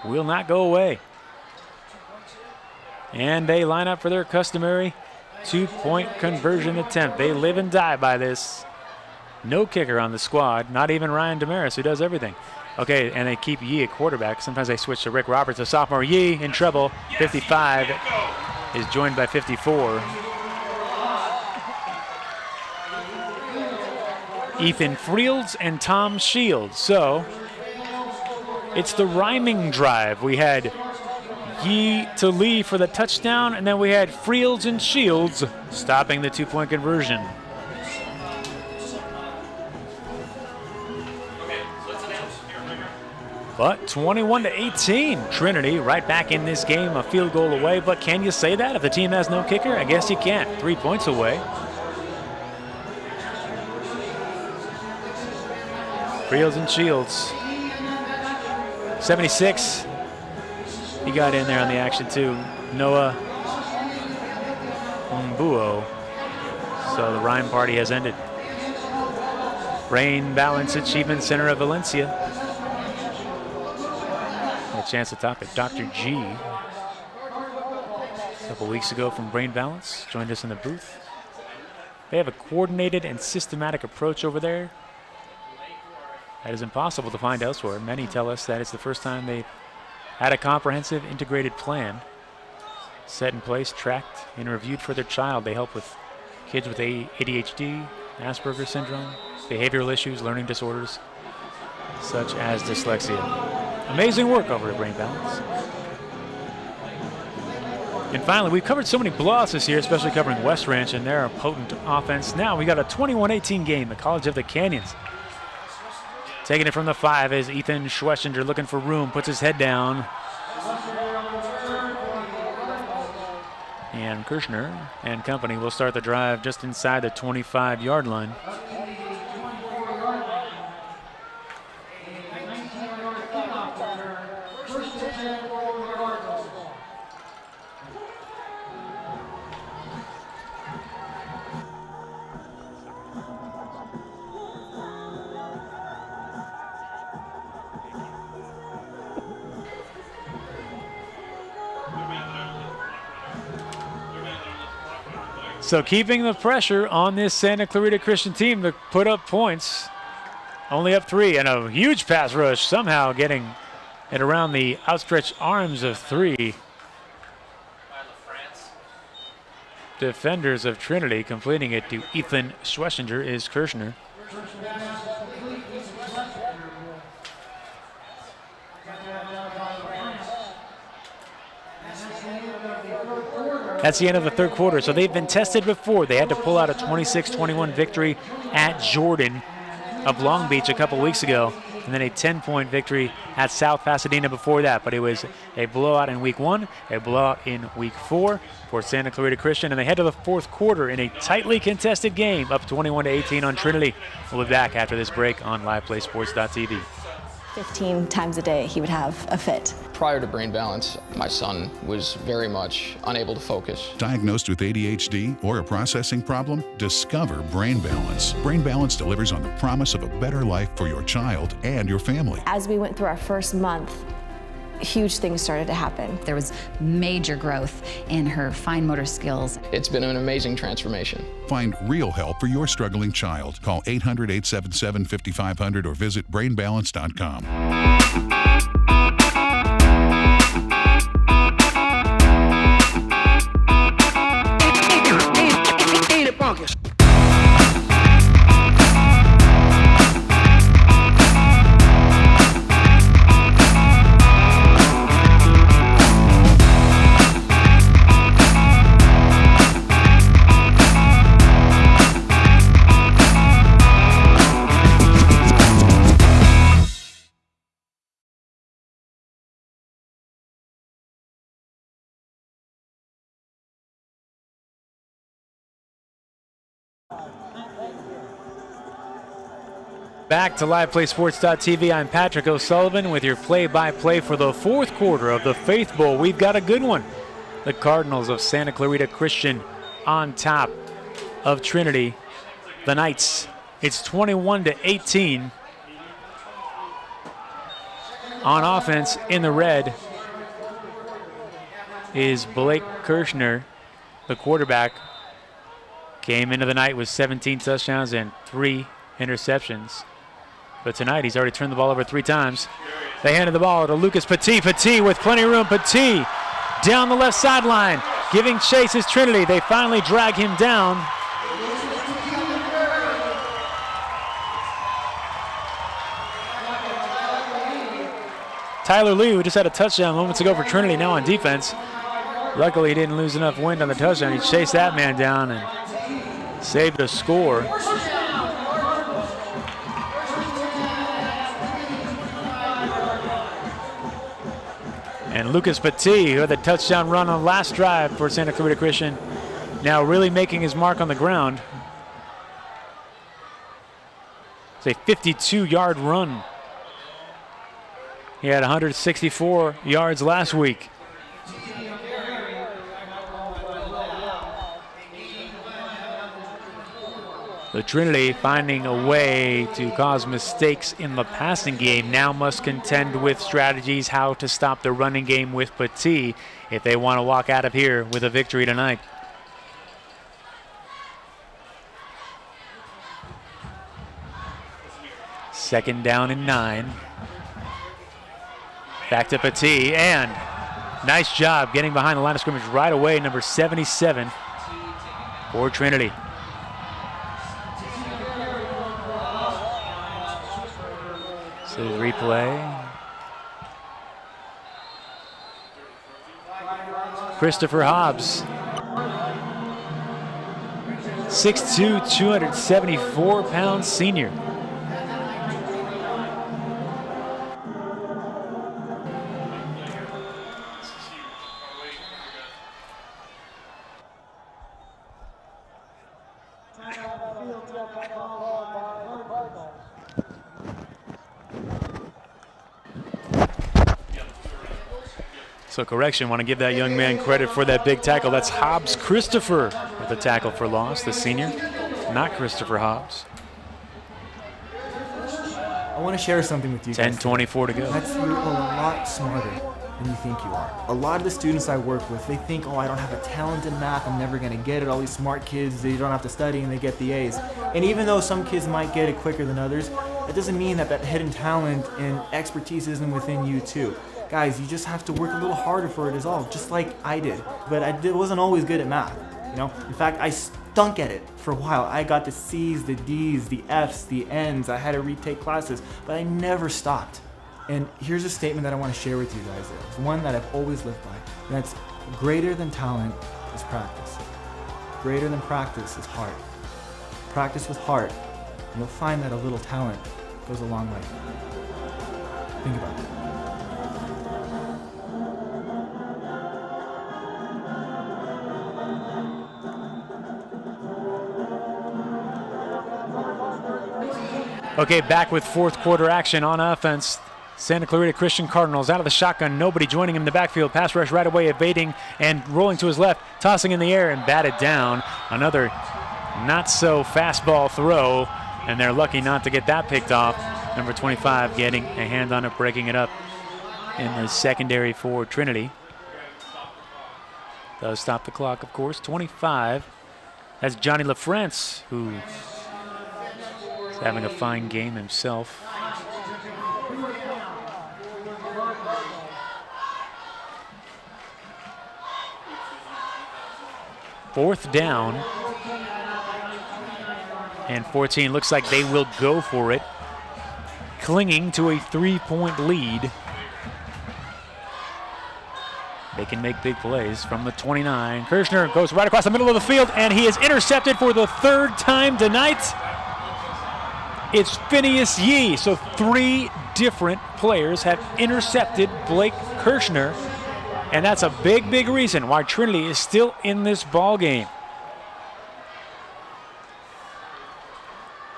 will not go away. And they line up for their customary 2-point conversion attempt. They live and die by this. No kicker on the squad, not even Ryan Damaris, who does everything. Okay, and they keep Yee at quarterback. Sometimes they switch to Rick Roberts, a sophomore. Yee in trouble. 55 is joined by 54. Ethan Frields and Tom Shields. So it's the rhyming drive. We had Yee to Lee for the touchdown, and then we had Frields and Shields stopping the 2-point conversion. But 21-18, Trinity right back in this game, a field goal away. But can you say that if the team has no kicker? I guess you can't. 3 points away. Frields and Shields. 76. He got in there on the action too. Noah Mbuo. So the rhyme party has ended. Brain Balance Achievement Center of Valencia. A chance to talk to Dr. G a couple weeks ago from Brain Balance. Joined us in the booth. They have a coordinated and systematic approach over there that is impossible to find elsewhere. Many tell us that it's the first time they've had a comprehensive integrated plan set in place, tracked, and reviewed for their child. They help with kids with ADHD, Asperger's syndrome, behavioral issues, learning disorders, such as dyslexia. Amazing work over at Brain Balance. And finally, we've covered so many blowouts this year, especially covering West Ranch and their potent offense. Now we got a 21-18 game, the College of the Canyons. Taking it from the 5 is Ethan Schwessinger looking for room, puts his head down. And Kirshner and company will start the drive just inside the 25-yard line. So keeping the pressure on this Santa Clarita Christian team to put up points. Only up 3, and a huge pass rush, somehow getting it around the outstretched arms of 3 defenders of Trinity. Completing it to Ethan Schlesinger is Kirshner. That's the end of the third quarter. So they've been tested before. They had to pull out a 26-21 victory at Jordan of Long Beach a couple weeks ago, and then a 10-point victory at South Pasadena before that. But it was a blowout in week 1, a blowout in week 4 for Santa Clarita Christian, and they head to the fourth quarter in a tightly contested game, up 21-18 on Trinity. We'll be back after this break on LivePlaySports.tv. 15 times a day he would have a fit. Prior to brain balance, my son was very much unable to focus. Diagnosed with ADHD or a processing problem? Discover Brain Balance. Brain Balance delivers on the promise of a better life for your child and your family. As we went through our first month, huge things started to happen. There was major growth in her fine motor skills. It's been an amazing transformation. Find real help for your struggling child. Call 800-877-5500 or visit brainbalance.com. Ain't it bonkers? Back to LivePlaySports.tv. I'm Patrick O'Sullivan with your play-by-play for the fourth quarter of the Faith Bowl. We've got a good one. The Cardinals of Santa Clarita Christian on top of Trinity. The Knights, it's 21-18. On offense in the red is Blake Kirshner, the quarterback. Came into the night with 17 touchdowns and 3 interceptions. But tonight he's already turned the ball over 3 times. They handed the ball to Lucas Petit. Petit with plenty of room. Petit down the left sideline. Giving chase is Trinity. They finally drag him down. Tyler Lee, who just had a touchdown moments ago for Trinity, now on defense. Luckily he didn't lose enough wind on the touchdown. He chased that man down and saved a score. And Lucas Petit, who had the touchdown run on the last drive for Santa Clarita Christian, now really making his mark on the ground. It's a 52-yard run. He had 164 yards last week. The Trinity, finding a way to cause mistakes in the passing game, now must contend with strategies how to stop the running game with Petit if they want to walk out of here with a victory tonight. Second down and 9. Back to Petit, and nice job getting behind the line of scrimmage right away, number 77 for Trinity. So replay. Christopher Hobbs. 6'2", 274-pound senior. So correction, want to give that young man credit for that big tackle. That's Hobbs Christopher with a tackle for loss, the senior, not Christopher Hobbs. I want to share something with you. 10:24 to go. You're a lot smarter. than you think you are. A lot of the students I work with, they think, oh, I don't have a talent in math, I'm never gonna get it. All these smart kids, they don't have to study and they get the A's. And even though some kids might get it quicker than others, that doesn't mean that that hidden talent and expertise isn't within you too. Guys, you just have to work a little harder for it is all, just like I did. But I wasn't always good at math, you know? In fact, I stunk at it for a while. I got the C's, the D's, the F's, the N's. I had to retake classes, but I never stopped. And here's a statement that I want to share with you guys. It's one that I've always lived by. That's greater than talent is practice. Greater than practice is heart. Practice with heart, and you'll find that a little talent goes a long way. Think about it. Okay, back with fourth quarter action on offense. Santa Clarita Christian Cardinals out of the shotgun. Nobody joining him in the backfield. Pass rush right away, evading and rolling to his left, tossing in the air and batted down. Another not so fastball throw, and they're lucky not to get that picked off. Number 25 getting a hand on it, breaking it up in the secondary for Trinity. Does stop the clock, of course. 25. That's Johnny LaFrance, who is having a fine game himself. Fourth down and 14. Looks like they will go for it, clinging to a 3-point lead. They can make big plays from the 29. Kirshner goes right across the middle of the field, and he is intercepted for the third time tonight. It's Phineas Yee. So 3 different players have intercepted Blake Kirshner. And that's a big, big reason why Trinity is still in this ball game.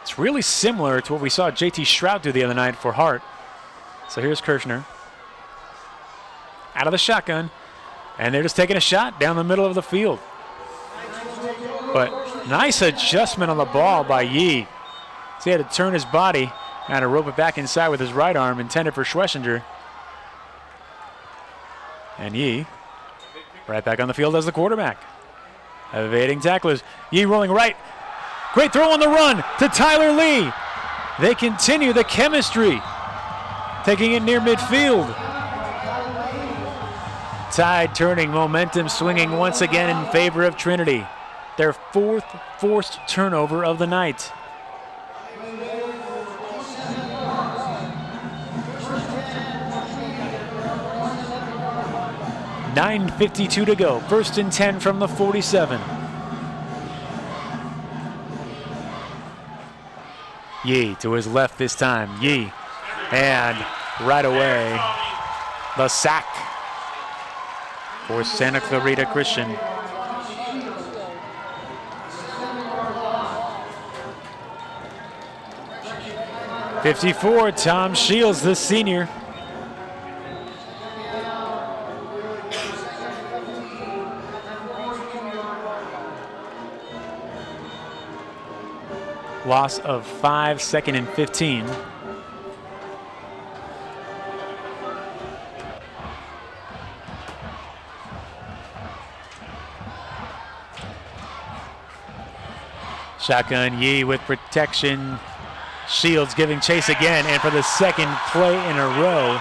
It's really similar to what we saw JT Shrout do the other night for Hart. So here's Kirshner out of the shotgun, and they're just taking a shot down the middle of the field. But nice adjustment on the ball by Yee. So he had to turn his body and to rope it back inside with his right arm, intended for Schlesinger. And Yee right back on the field as the quarterback. Evading tacklers. Yee rolling right. Great throw on the run to Tyler Lee. They continue the chemistry, taking it near midfield. Tide turning, momentum swinging once again in favor of Trinity. Their 4th forced turnover of the night. .9:52 to go. 1st and 10 from the 47. Yee to his left this time. Yee. And right away, the sack for Santa Clarita Christian. .54, Tom Shields, the senior. Loss of 5, 2nd and 15. Shotgun, Yee with protection. Shields giving chase again, and for the 2nd play in a row.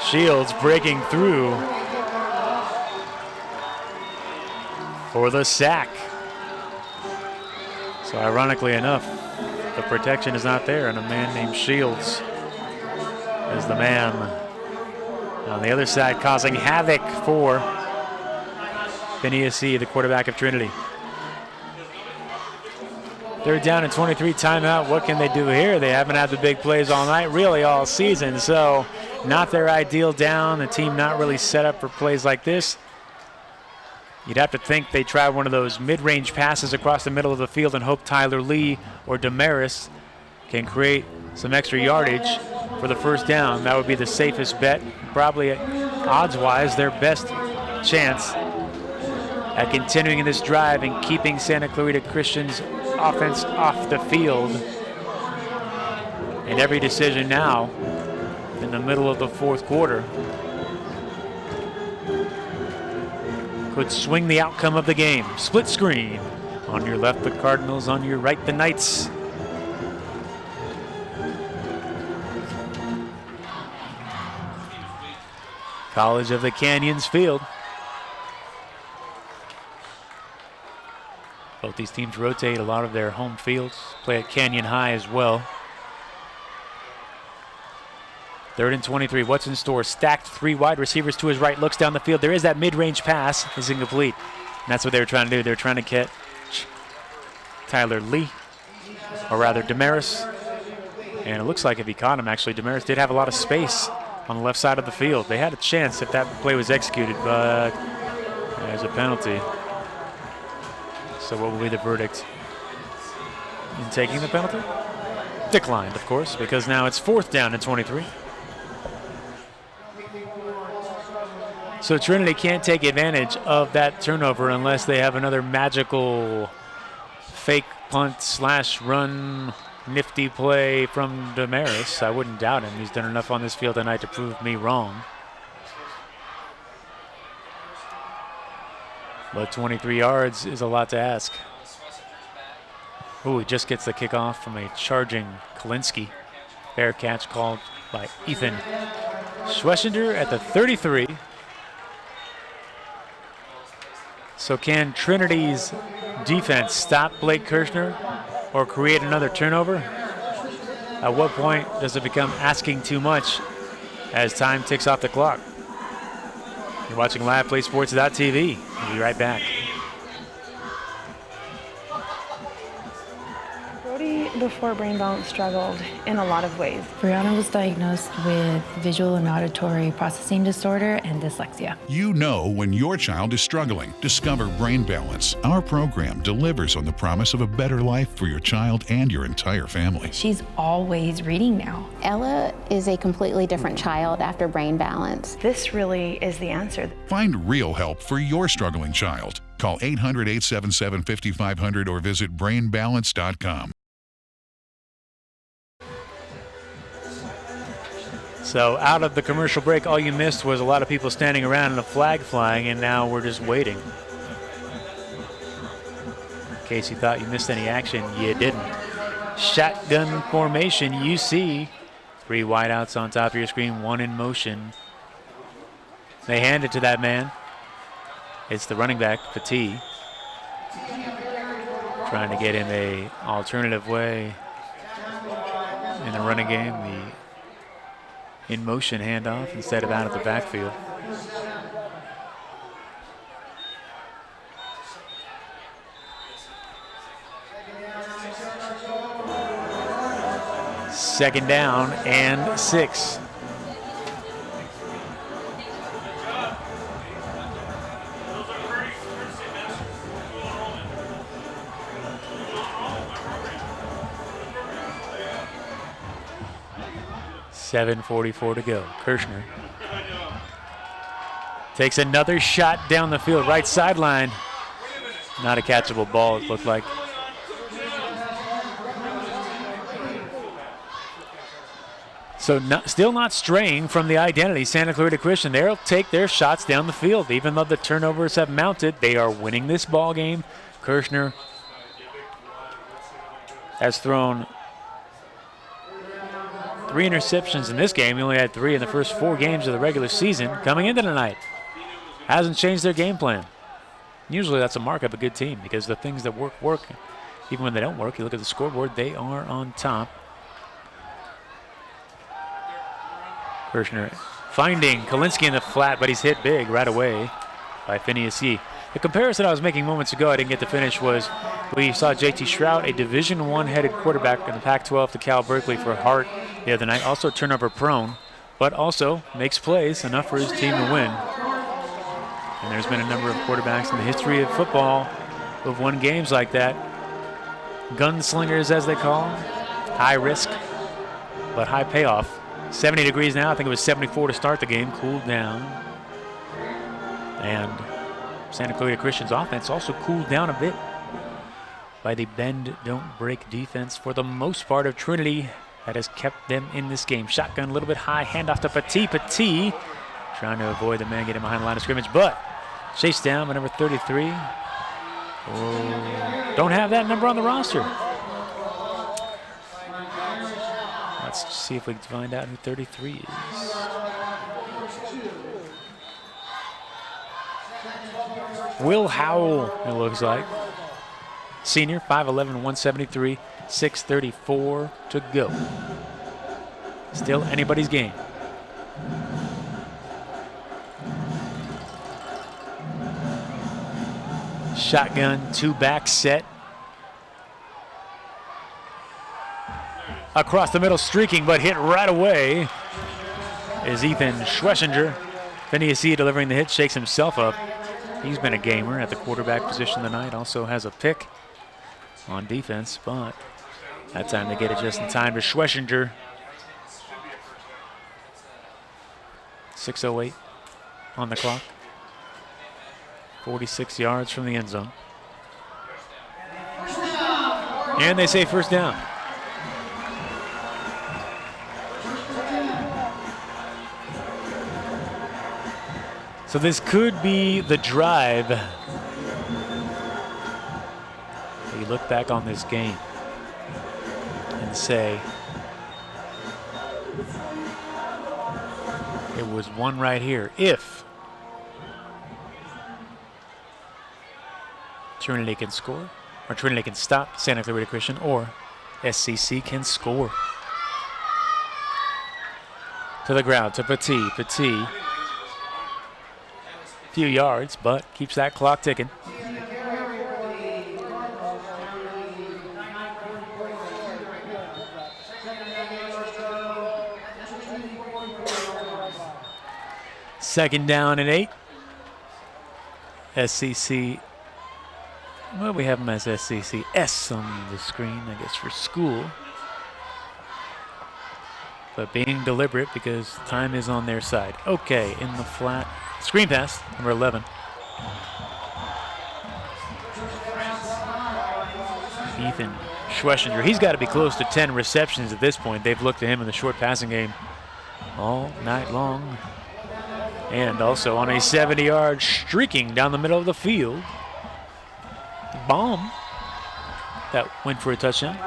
Shields breaking through for the sack. So ironically enough, the protection is not there, and a man named Shields is the man on the other side, causing havoc for Phineas Yee, the quarterback of Trinity. 3rd down and 23, timeout. What can they do here? They haven't had the big plays all night, really all season, so not their ideal down. The team not really set up for plays like this. You'd have to think they try one of those mid-range passes across the middle of the field and hope Tyler Lee or Damaris can create some extra yardage for the 1st down. That would be the safest bet, probably odds-wise their best chance at continuing in this drive and keeping Santa Clarita Christian's offense off the field. And every decision now in the middle of the fourth quarter could swing the outcome of the game. Split screen. On your left, the Cardinals. On your right, the Knights. College of the Canyons field. Both these teams rotate a lot of their home fields. Play at Canyon High as well. 3rd and 23. What's in store? Stacked 3 wide receivers to his right. Looks down the field. There is that mid-range pass. It's incomplete. And that's what they were trying to do. They were trying to catch Tyler Lee, or rather Damaris. And it looks like if he caught him, actually, Damaris did have a lot of space on the left side of the field. They had a chance if that play was executed, but there's a penalty. So what will be the verdict in taking the penalty? Declined, of course, because now it's 4th down and 23. So Trinity can't take advantage of that turnover unless they have another magical fake punt / run nifty play from Damaris. I wouldn't doubt him. He's done enough on this field tonight to prove me wrong. But 23 yards is a lot to ask. Ooh, he just gets the kickoff from a charging Kalinsky. Fair catch called by Ethan Schwessinger at the 33. So can Trinity's defense stop Blake Kirshner or create another turnover? At what point does it become asking too much as time ticks off the clock? You're watching LivePlaySports.tv. We'll be right back. Brody, before brain balance, struggled in a lot of ways. Brianna was diagnosed with visual and auditory processing disorder and dyslexia. You know when your child is struggling. Discover Brain Balance. Our program delivers on the promise of a better life for your child and your entire family. She's always reading now. Ella is a completely different child after brain balance. This really is the answer. Find real help for your struggling child. Call 800-877-5500 or visit brainbalance.com. So out of the commercial break, all you missed was a lot of people standing around and a flag flying, and now we're just waiting. In case you thought you missed any action, you didn't. Shotgun formation, you see 3 wideouts on top of your screen, 1 in motion. They hand it to that man. It's the running back, Petit. Trying to get him a alternative way in the running game. The in motion handoff instead of out of the backfield. Second down and 6. .7:44 to go. Kirshner takes another shot down the field, right sideline. Not a catchable ball, it looked like. So still not straying from the identity. Santa Clarita Christian, they'll take their shots down the field. Even though the turnovers have mounted, they are winning this ball game. Kirshner has thrown 3 interceptions in this game. He only had 3 in the first 4 games of the regular season. Coming into tonight, hasn't changed their game plan. Usually that's a mark of a good team because the things that work. Even when they don't work, you look at the scoreboard, they are on top. Kirshner finding Kalinsky in the flat, but he's hit big right away by Phineas Yee. The comparison I was making moments ago, I didn't get to finish, was we saw JT Shrout, a Division I headed quarterback in the Pac-12 to Cal Berkeley for Hart the other night, also turnover prone, but also makes plays enough for his team to win. And there's been a number of quarterbacks in the history of football who've won games like that. Gunslingers, as they call them. High risk, but high payoff. 70 degrees now. I think it was 74 to start the game. Cooled down. And Santa Clarita Christian's offense also cooled down a bit by the bend, don't break defense for the most part of Trinity that has kept them in this game. Shotgun a little bit high, handoff to Petit. Petit trying to avoid the man getting behind the line of scrimmage, but chased down by number 33. Oh, don't have that number on the roster. Let's see if we can find out who 33 is. Will Howell, it looks like. Senior, 5'11", 173, 6:34 to go. Still anybody's game. Shotgun, two-back set. Across the middle, streaking, but hit right away is Ethan Schlesinger. Phineas C. delivering the hit, shakes himself up. He's been a gamer at the quarterback position tonight. Also has a pick on defense, but that time they get it just in time to Schlesinger. 6:08 on the clock. 46 yards from the end zone. And they say first down. So this could be the drive. You look back on this game and say, it was one right here. If Trinity can score, or Trinity can stop Santa Clarita Christian, or SCC can score. To the ground, to Petit. Petit. Few yards, but keeps that clock ticking. Second down and 8. SCC, well, we have them as SCC S on the screen, I guess, for school. But being deliberate because time is on their side. Okay, in the flat. Screen pass, number 11. Ethan Schlesinger. He's got to be close to 10 receptions at this point. They've looked to him in the short passing game all night long. And also on a 70-yard streaking down the middle of the field. Bomb. That went for a touchdown.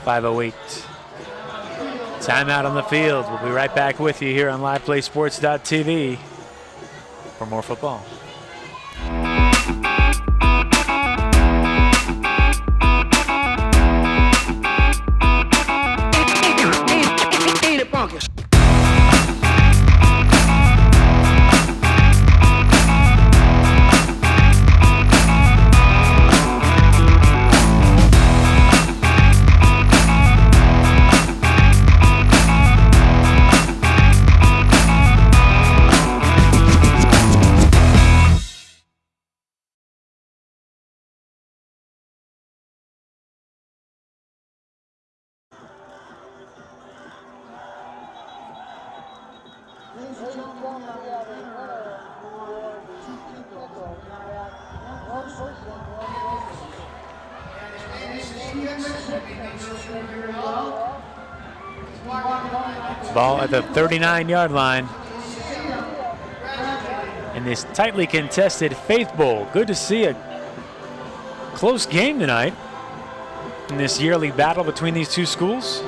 .508. Timeout on the field. We'll be right back with you here on liveplaysports.tv for more football. Ball at the 39-yard line in this tightly contested Faith Bowl. Good to see a close game tonight in this yearly battle between these two schools.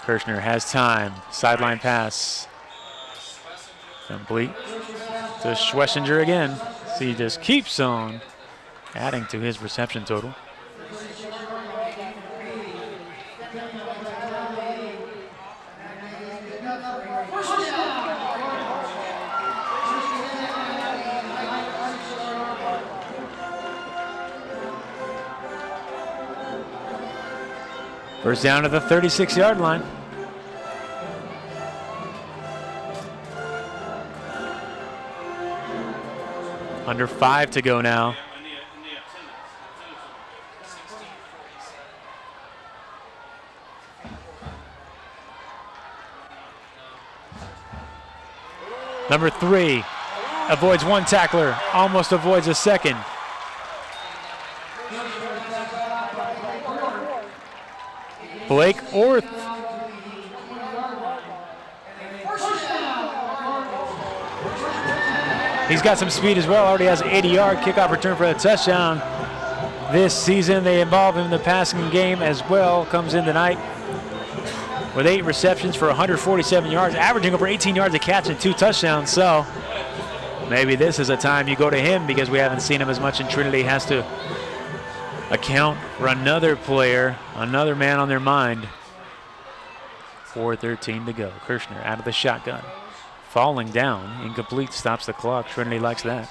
Kirshner has time. Sideline pass. Complete to Schlesinger again. So he just keeps on adding to his reception total. First down to the 36-yard line. Under 5 to go now. Number 3 avoids one tackler, almost avoids a second. Blake Orth. He's got some speed as well, already has an 80-yard kickoff return for a touchdown. This season they involve him in the passing game as well. Comes in tonight with 8 receptions for 147 yards, averaging over 18 yards a catch and 2 touchdowns. So maybe this is a time you go to him because we haven't seen him as much, and Trinity has to account for another player, another man on their mind. 4:13 to go. Kirshner out of the shotgun. Falling down, incomplete, stops the clock. Trinity likes that.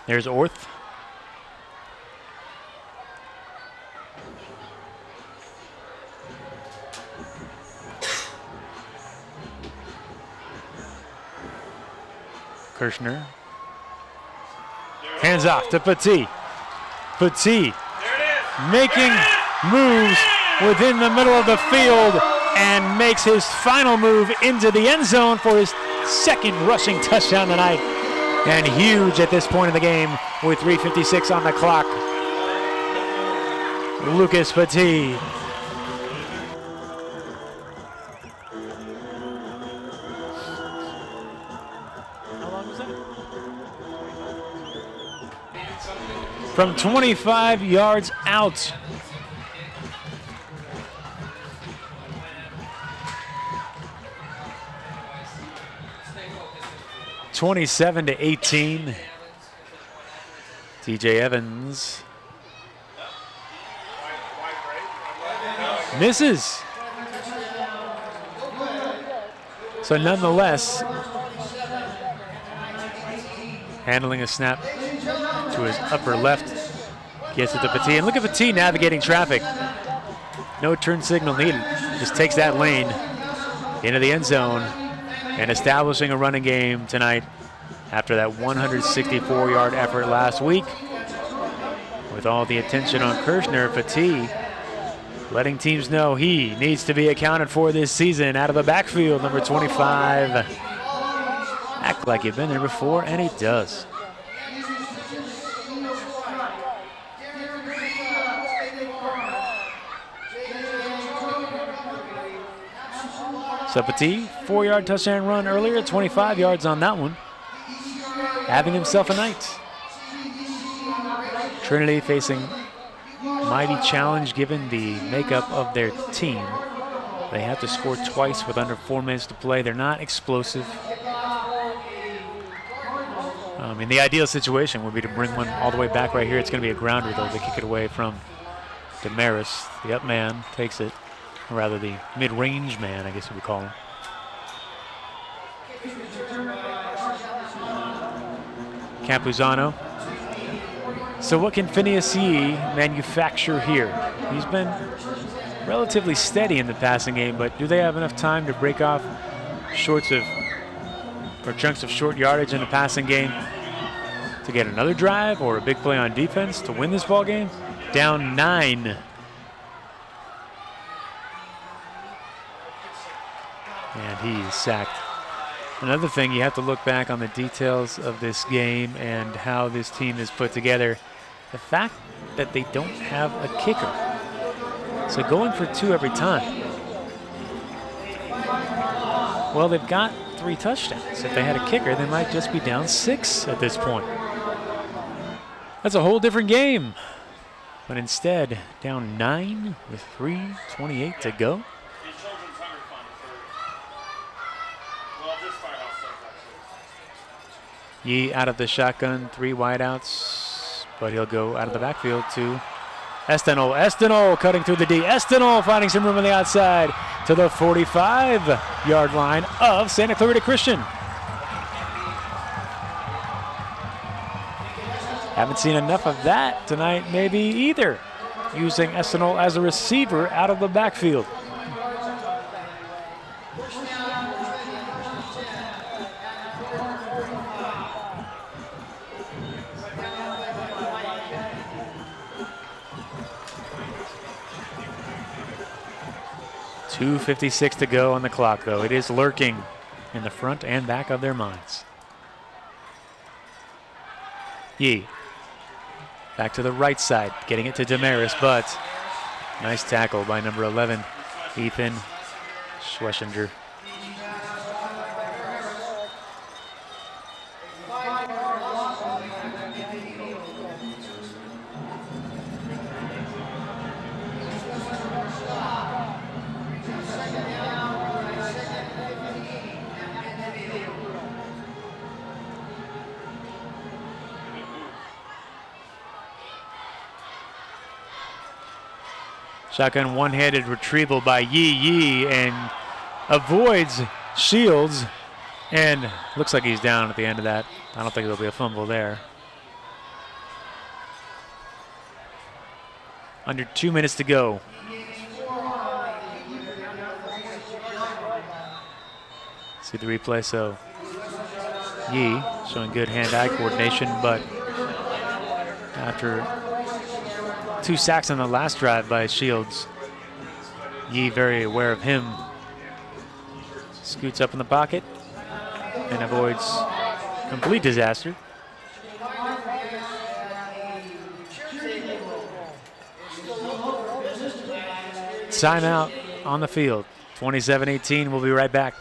There's Orth. Kirshner. Hands off to Petit. Petit making moves within the middle of the field and makes his final move into the end zone for his second rushing touchdown tonight. And huge at this point in the game with 3:56 on the clock. Lucas Petit. How long was that? From 25 yards out. (27-18). TJ Evans misses. So nonetheless, handling a snap to his upper left, gets it to Petit. And look at Petit navigating traffic. No turn signal needed. Just takes that lane into the end zone and establishing a running game tonight after that 164-yard effort last week. With all the attention on Kirshner, Petit letting teams know he needs to be accounted for this season. Out of the backfield, number 25. Act like you've been there before, and he does. So Petit, 4-yard touchdown run earlier, 25 yards on that one. Having himself a night. Trinity facing mighty challenge given the makeup of their team. They have to score twice with under 4 minutes to play. They're not explosive. In the ideal situation would be to bring one all the way back right here. It's going to be a grounder, though. They kick it away from Damaris. The up man takes it, or rather the mid-range man, I guess you would call him. Campuzano. So what can Phineas Yee manufacture here? He's been relatively steady in the passing game, but do they have enough time to break off chunks of short yardage in the passing game to get another drive or a big play on defense to win this ball game? Down 9. And he's sacked. Another thing, you have to look back on the details of this game and how this team is put together. The fact that they don't have a kicker. So going for 2 every time. Well, they've got 3 touchdowns. If they had a kicker, they might just be down 6 at this point. That's a whole different game. But instead, down 9 with 3:28 to go. Yee out of the shotgun, 3 wideouts, but he'll go out of the backfield to Estinol. Estinol cutting through the D. Estinol finding some room on the outside to the 45-yard line of Santa Clarita Christian. Haven't seen enough of that tonight, maybe either, using Estinol as a receiver out of the backfield. .256 to go on the clock, though. It is lurking in the front and back of their minds. Yee. Back to the right side, getting it to Damaris, but nice tackle by number 11, Ethan Schlesinger. Shotgun one-handed retrieval by Yee and avoids Shields, and looks like he's down at the end of that. I don't think there'll be a fumble there. Under 2 minutes to go. See the replay, so Yee showing good hand-eye coordination, but after 2 sacks on the last drive by Shields, Yee very aware of him. Scoots up in the pocket and avoids complete disaster. Timeout on the field. 27-18. We'll be right back.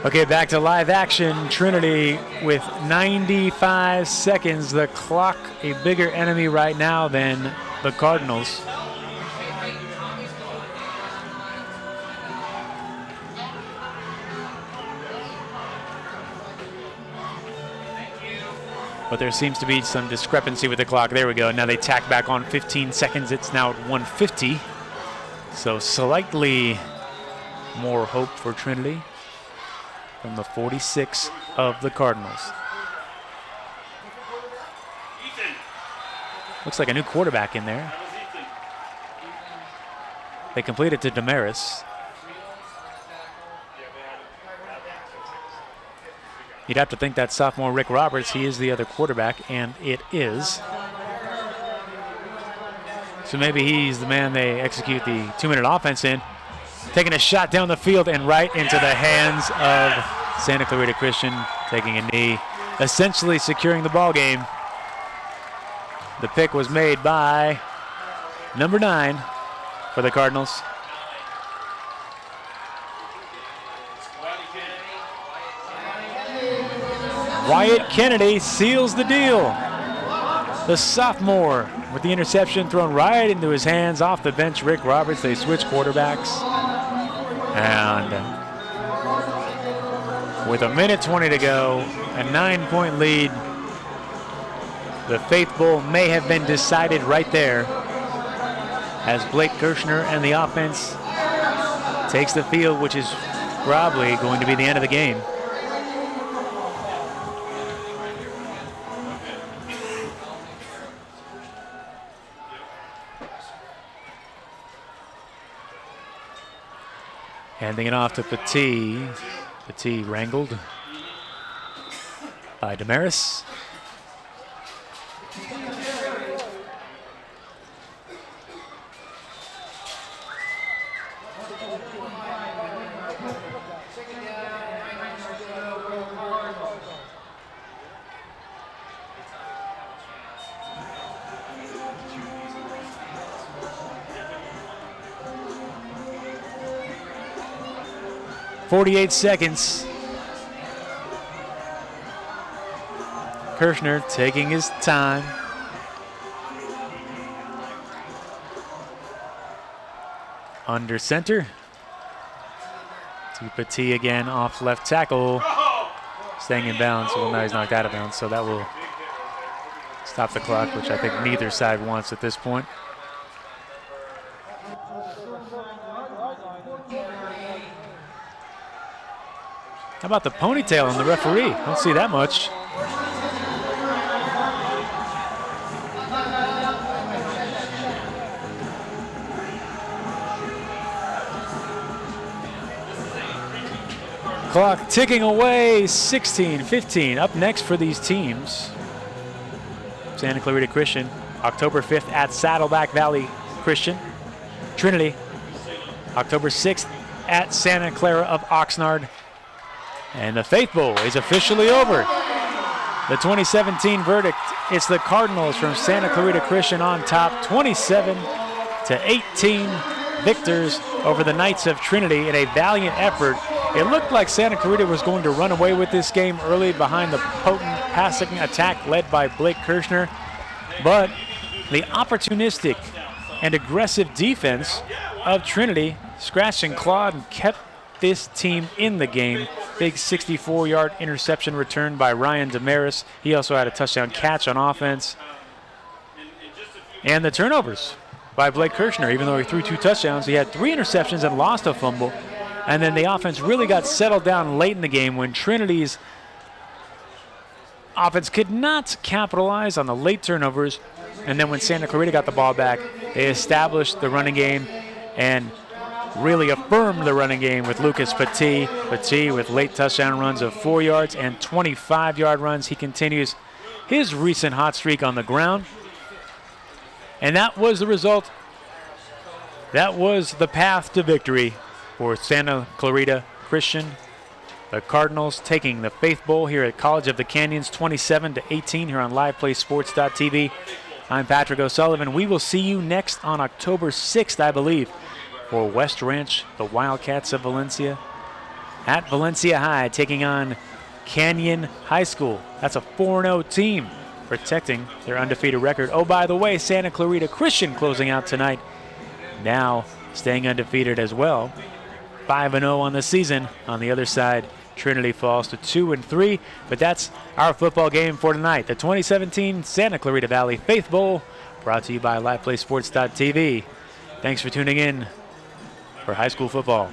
Okay, back to live action. Trinity with 95 seconds. The clock, a bigger enemy right now than the Cardinals. But there seems to be some discrepancy with the clock. There we go. Now they tack back on 15 seconds. It's now at 1:50. So slightly more hope for Trinity from the 46 of the Cardinals. Looks like a new quarterback in there. They complete it to Damaris. You'd have to think that sophomore Rick Roberts, he is the other quarterback, and it is. So maybe he's the man they execute the 2-minute offense in. Taking a shot down the field and right into the hands of Santa Clarita Christian, taking a knee, essentially securing the ball game. The pick was made by number 9 for the Cardinals. Wyatt Kennedy seals the deal. The sophomore with the interception thrown right into his hands off the bench. Rick Roberts, they switch quarterbacks. And with 1:20 to go, a 9-point lead, the Faith Bowl may have been decided right there as Blake Kirshner and the offense takes the field, which is probably going to be the end of the game. Handing it off to Petit. Petit wrangled by Damaris. .48 seconds. Kirshner taking his time. Under center. To Petit again off left tackle. Staying in bounds. Well, now he's knocked out of bounds, so that will stop the clock, which I think neither side wants at this point. How about the ponytail on the referee? Don't see that much. Clock ticking away, 16-15. Up next for these teams, Santa Clarita Christian, October 5th at Saddleback Valley Christian. Trinity, October 6th at Santa Clara of Oxnard. And the Faith Bowl is officially over. The 2017 verdict, it's the Cardinals from Santa Clarita Christian on top, 27-18 victors over the Knights of Trinity in a valiant effort. It looked like Santa Clarita was going to run away with this game early behind the potent passing attack led by Blake Kirshner, but the opportunistic and aggressive defense of Trinity scratched and clawed and kept this team in the game. Big 64-yard interception return by Ryan Damaris. He also had a touchdown catch on offense. And the turnovers by Blake Kirshner. Even though he threw 2 touchdowns, he had 3 interceptions and lost a fumble. And then the offense really got settled down late in the game when Trinity's offense could not capitalize on the late turnovers. And then when Santa Clarita got the ball back, they established the running game and really affirmed the running game with Lucas Petit. Petit with late touchdown runs of 4 yards and 25-yard runs. He continues his recent hot streak on the ground. And that was the result. That was the path to victory for Santa Clarita Christian. The Cardinals taking the Faith Bowl here at College of the Canyons, 27-18 here on LivePlaySports.tv. I'm Patrick O'Sullivan. We will see you next on October 6th, I believe, for West Ranch, the Wildcats of Valencia, at Valencia High, taking on Canyon High School. That's a 4-0 team protecting their undefeated record. Oh, by the way, Santa Clarita Christian closing out tonight, now staying undefeated as well. 5-0 on the season. On the other side, Trinity falls to 2-3. But that's our football game for tonight. The 2017 Santa Clarita Valley Faith Bowl, brought to you by LivePlaySports.tv. Thanks for tuning in for high school football.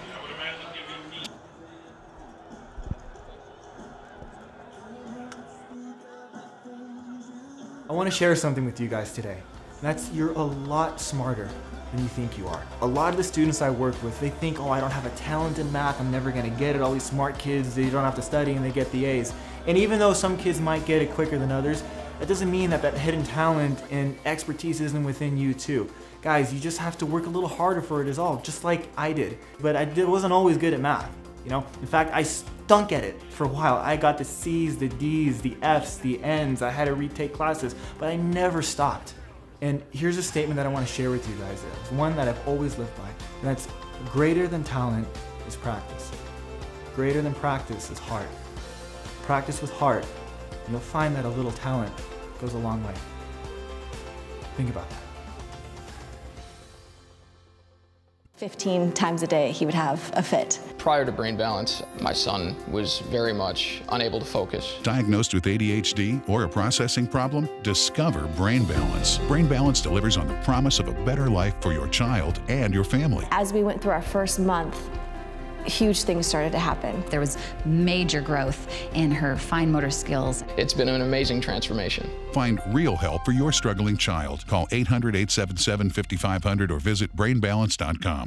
I want to share something with you guys today. That's, you're a lot smarter than you think you are. A lot of the students I work with, they think, oh, I don't have a talent in math, I'm never gonna get it. All these smart kids, they don't have to study and they get the A's. And even though some kids might get it quicker than others, that doesn't mean that that hidden talent and expertise isn't within you too. Guys, you just have to work a little harder for it is all, just like I did. But I wasn't always good at math, you know? In fact, I stunk at it for a while. I got the C's, the D's, the F's, the N's. I had to retake classes, but I never stopped. And here's a statement that I want to share with you guys. It's one that I've always lived by. And that's, greater than talent is practice. Greater than practice is heart. Practice with heart, and you'll find that a little talent goes a long way. Think about that. 15 times a day he would have a fit. Prior to brain balance, my son was very much unable to focus. Diagnosed with ADHD or a processing problem? Discover Brain Balance. Brain Balance delivers on the promise of a better life for your child and your family. As we went through our first month, huge things started to happen. There was major growth in her fine motor skills. It's been an amazing transformation. Find real help for your struggling child. Call 800-877-5500 or visit brainbalance.com.